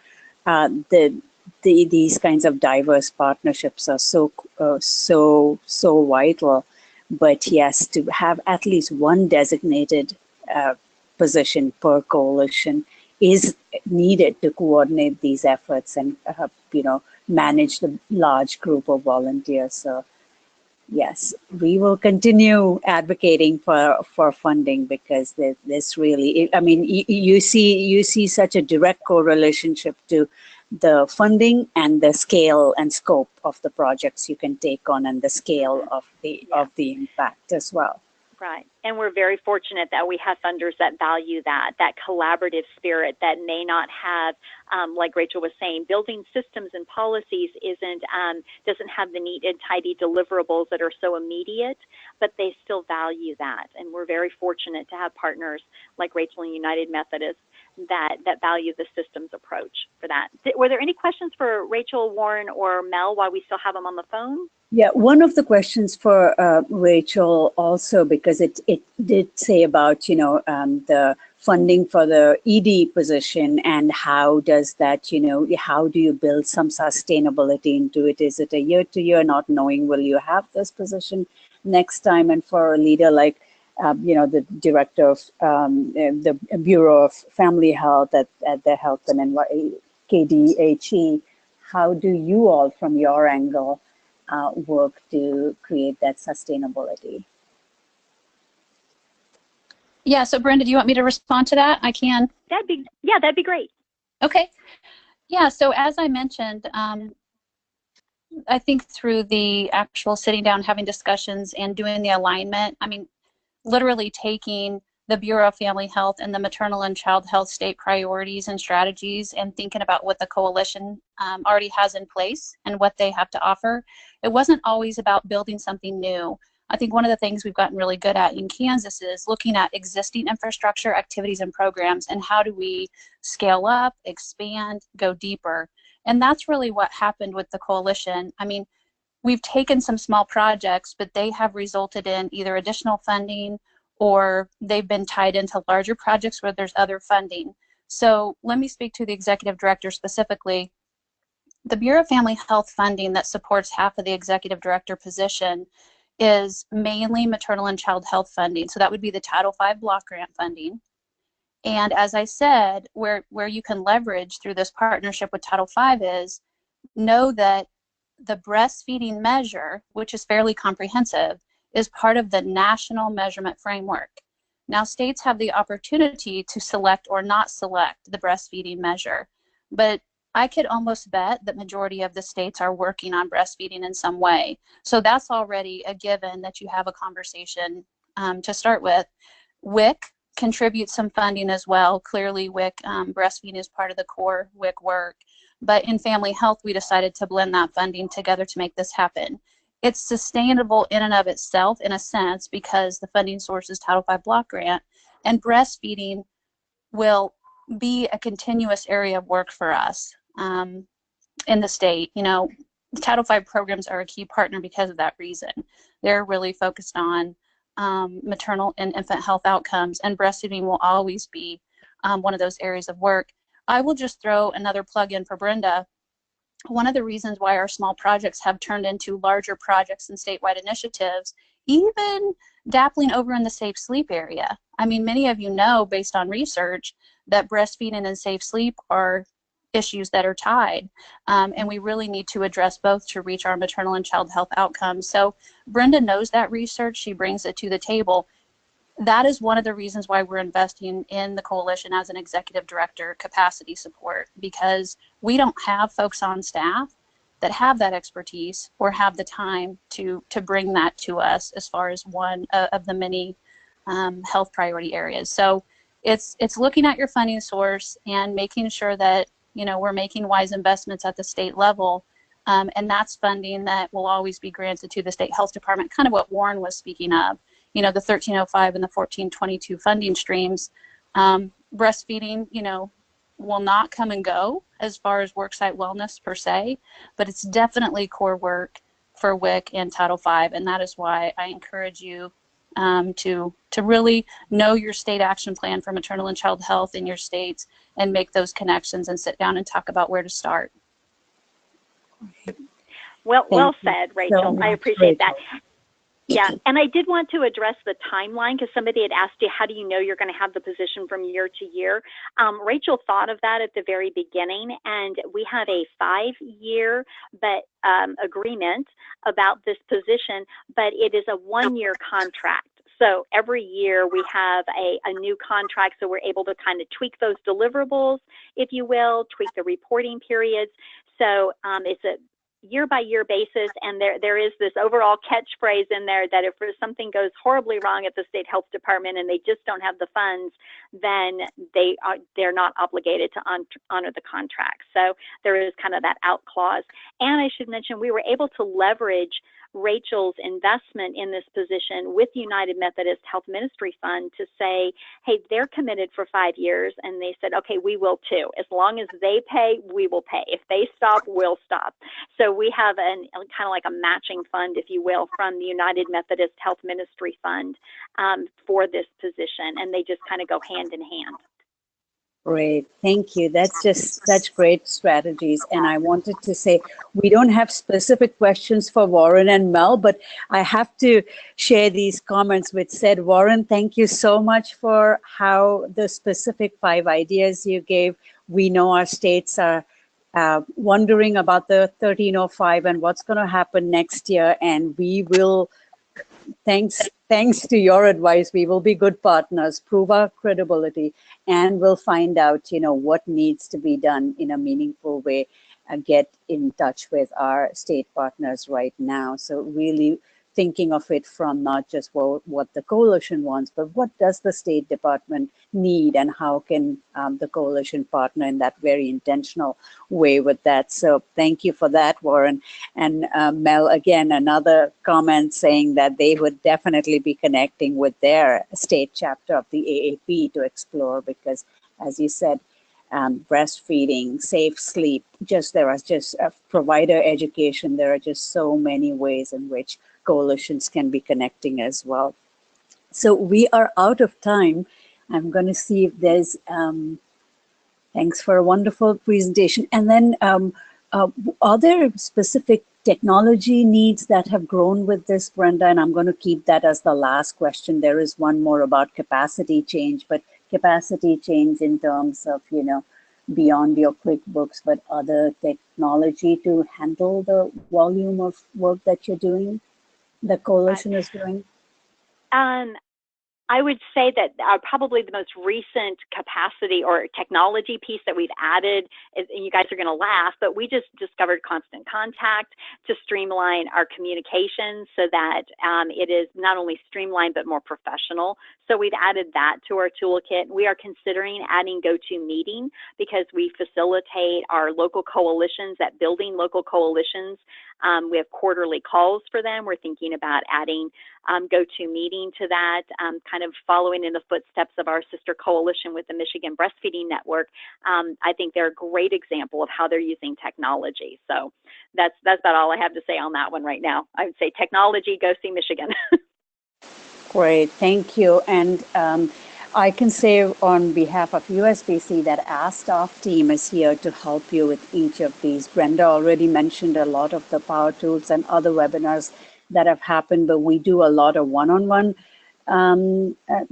these kinds of diverse partnerships are so vital. But yes, to have at least one designated position per coalition is needed to coordinate these efforts and manage the large group of volunteers. So yes, we will continue advocating for funding, because this really, I mean, you see such a direct correlationship to the funding and the scale and scope of the projects you can take on, and the scale of the impact as well. Right. And we're very fortunate that we have funders that value that collaborative spirit that may not have, like Rachel was saying, building systems and policies doesn't have the neat and tidy deliverables that are so immediate, but they still value that. And we're very fortunate to have partners like Rachel and United Methodist that value the systems approach for that. Were there any questions for Rachel, Warren, or Mel while we still have them on the phone? Yeah, one of the questions for Rachel also, because it did say about, the funding for the ED position and how does that, how do you build some sustainability into it? Is it a year to year, not knowing will you have this position next time? And for a leader like, the director of the Bureau of Family Health at the Health and KDHE, how do you all, from your angle, work to create that sustainability? Yeah, so Brenda, do you want me to respond to that? I can. That'd be great. Okay. Yeah, so as I mentioned, I think through the actual sitting down, having discussions and doing the alignment, literally taking the Bureau of Family Health and the maternal and child health state priorities and strategies and thinking about what the coalition already has in place and what they have to offer. It wasn't always about building something new. I think one of the things we've gotten really good at in Kansas is looking at existing infrastructure, activities, and programs, and how do we scale up, expand, go deeper. And that's really what happened with the coalition. We've taken some small projects, but they have resulted in either additional funding or they've been tied into larger projects where there's other funding. So let me speak to the executive director specifically. The Bureau of Family Health funding that supports half of the executive director position is mainly maternal and child health funding. So that would be the Title V block grant funding. And as I said, where you can leverage through this partnership with Title V is know that the breastfeeding measure, which is fairly comprehensive, is part of the national measurement framework. Now, states have the opportunity to select or not select the breastfeeding measure, but I could almost bet that majority of the states are working on breastfeeding in some way. So that's already a given that you have a conversation to start with. WIC contributes some funding as well. Clearly, WIC breastfeeding is part of the core WIC work. But in family health, we decided to blend that funding together to make this happen. It's sustainable in and of itself, in a sense, because the funding source is Title V block grant, and breastfeeding will be a continuous area of work for us in the state. Title V programs are a key partner because of that reason. They're really focused on maternal and infant health outcomes, and breastfeeding will always be one of those areas of work. I will just throw another plug in for Brenda. One of the reasons why our small projects have turned into larger projects and statewide initiatives, even dappling over in the safe sleep area. Many of you know, based on research, that breastfeeding and safe sleep are issues that are tied, and we really need to address both to reach our maternal and child health outcomes. So Brenda knows that research, she brings it to the table. That is one of the reasons why we're investing in the coalition as an executive director capacity support, because we don't have folks on staff that have that expertise or have the time to bring that to us as far as one of the many health priority areas. So it's looking at your funding source and making sure that we're making wise investments at the state level, and that's funding that will always be granted to the state health department, kind of what Warren was speaking of. The 1305 and the 1422 funding streams. Breastfeeding, will not come and go as far as worksite wellness per se, but it's definitely core work for WIC and Title V, and that is why I encourage you to really know your state action plan for maternal and child health in your states and make those connections and sit down and talk about where to start. Well said, Rachel. I appreciate that. Yeah, and I did want to address the timeline because somebody had asked you, how do you know you're going to have the position from year to year? Rachel thought of that at the very beginning, and we have a 5-year agreement about this position, but it is a 1-year contract. So every year we have a new contract, so we're able to kind of tweak those deliverables, if you will, tweak the reporting periods. So it's year-by-year basis, and there is this overall catchphrase in there that if something goes horribly wrong at the state health department and they just don't have the funds, then they're not obligated to honor the contract. So there is kind of that out clause. And I should mention, we were able to leverage Rachel's investment in this position with United Methodist Health Ministry Fund to say, hey, they're committed for 5 years, and they said, okay, we will too. As long as they pay, we will pay. If they stop, we'll stop. So we have kind of like a matching fund, if you will, from the United Methodist Health Ministry Fund for this position, and they just kind of go hand in hand. Great, thank you. That's just such great strategies. And I wanted to say, we don't have specific questions for Warren and Mel, but I have to share these comments which said, Warren, thank you so much for how the specific 5 ideas you gave. We know our states are wondering about the 1305 and what's going to happen next year. And we will, thanks to your advice, we will be good partners, prove our credibility, and we'll find out, what needs to be done in a meaningful way, get in touch with our state partners right now. So really thinking of it from not just what the coalition wants, but what does the State Department need, and how can the coalition partner in that very intentional way with that. So thank you for that, Warren. And Mel, again, another comment saying that they would definitely be connecting with their state chapter of the AAP to explore, because as you said, breastfeeding, safe sleep, there are just provider education. There are just so many ways in which coalitions can be connecting as well. So we are out of time. I'm going to see if there's, thanks for a wonderful presentation. And then are there specific technology needs that have grown with this, Brenda? And I'm going to keep that as the last question. There is one more about capacity change, but capacity change in terms of, beyond your QuickBooks, but other technology to handle the volume of work that you're doing, the coalition is doing? I would say that probably the most recent capacity or technology piece that we've added is, and you guys are going to laugh, but we just discovered Constant Contact to streamline our communications so that it is not only streamlined but more professional. So we've added that to our toolkit. We are considering adding GoToMeeting because we facilitate our local coalitions, at building local coalitions. We have quarterly calls for them. We're thinking about adding GoToMeeting to that, kind of following in the footsteps of our sister coalition with the Michigan Breastfeeding Network. I think they're a great example of how they're using technology. So that's about all I have to say on that one right now. I would say technology, go see Michigan. Great, thank you. And I can say on behalf of USBC that our staff team is here to help you with each of these. Brenda already mentioned a lot of the power tools and other webinars that have happened, but we do a lot of one-on-one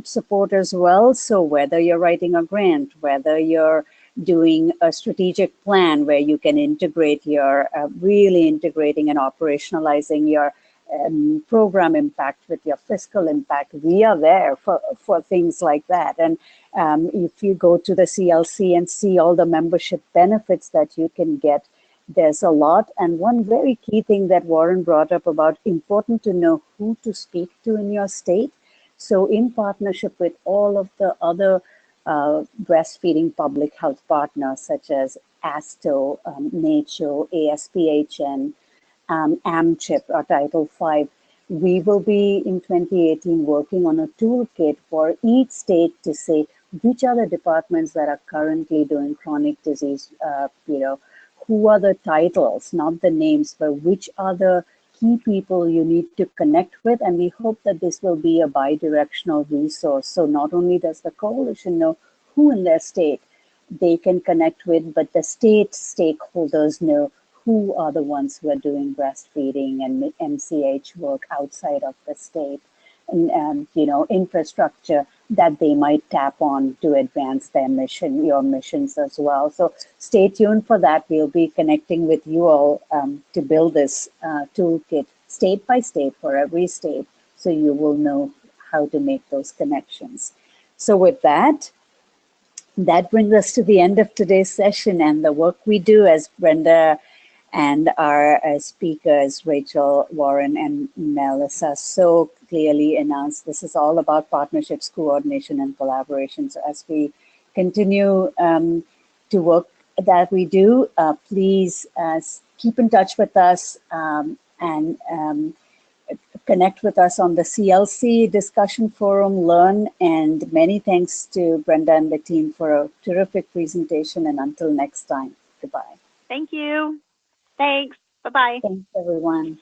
support as well. So whether you're writing a grant, whether you're doing a strategic plan where you can integrate your, really integrating and operationalizing your program impact with your fiscal impact, we are there for things like that. And if you go to the CLC and see all the membership benefits that you can get, there's a lot. And one very key thing that Warren brought up about important to know who to speak to in your state. So in partnership with all of the other breastfeeding public health partners such as ASTO, NACHO, ASPHN, AMCHIP or Title V, we will be in 2018 working on a toolkit for each state to say which are the departments that are currently doing chronic disease, who are the titles, not the names, but which are the key people you need to connect with. And we hope that this will be a bi-directional resource. So not only does the coalition know who in their state they can connect with, but the state stakeholders know who are the ones who are doing breastfeeding and MCH work outside of the state, and infrastructure that they might tap on to advance their mission, your missions as well. So stay tuned for that. We'll be connecting with you all to build this toolkit state by state for every state, so you will know how to make those connections. So with that brings us to the end of today's session, and the work we do, as Brenda And our speakers, Rachel, Warren, and Melissa, so clearly announced this is all about partnerships, coordination, and collaboration. So as we continue to work that we do, please keep in touch with us and connect with us on the CLC discussion forum, learn, and many thanks to Brenda and the team for a terrific presentation. And until next time, goodbye. Thank you. Thanks. Bye-bye. Thanks, everyone.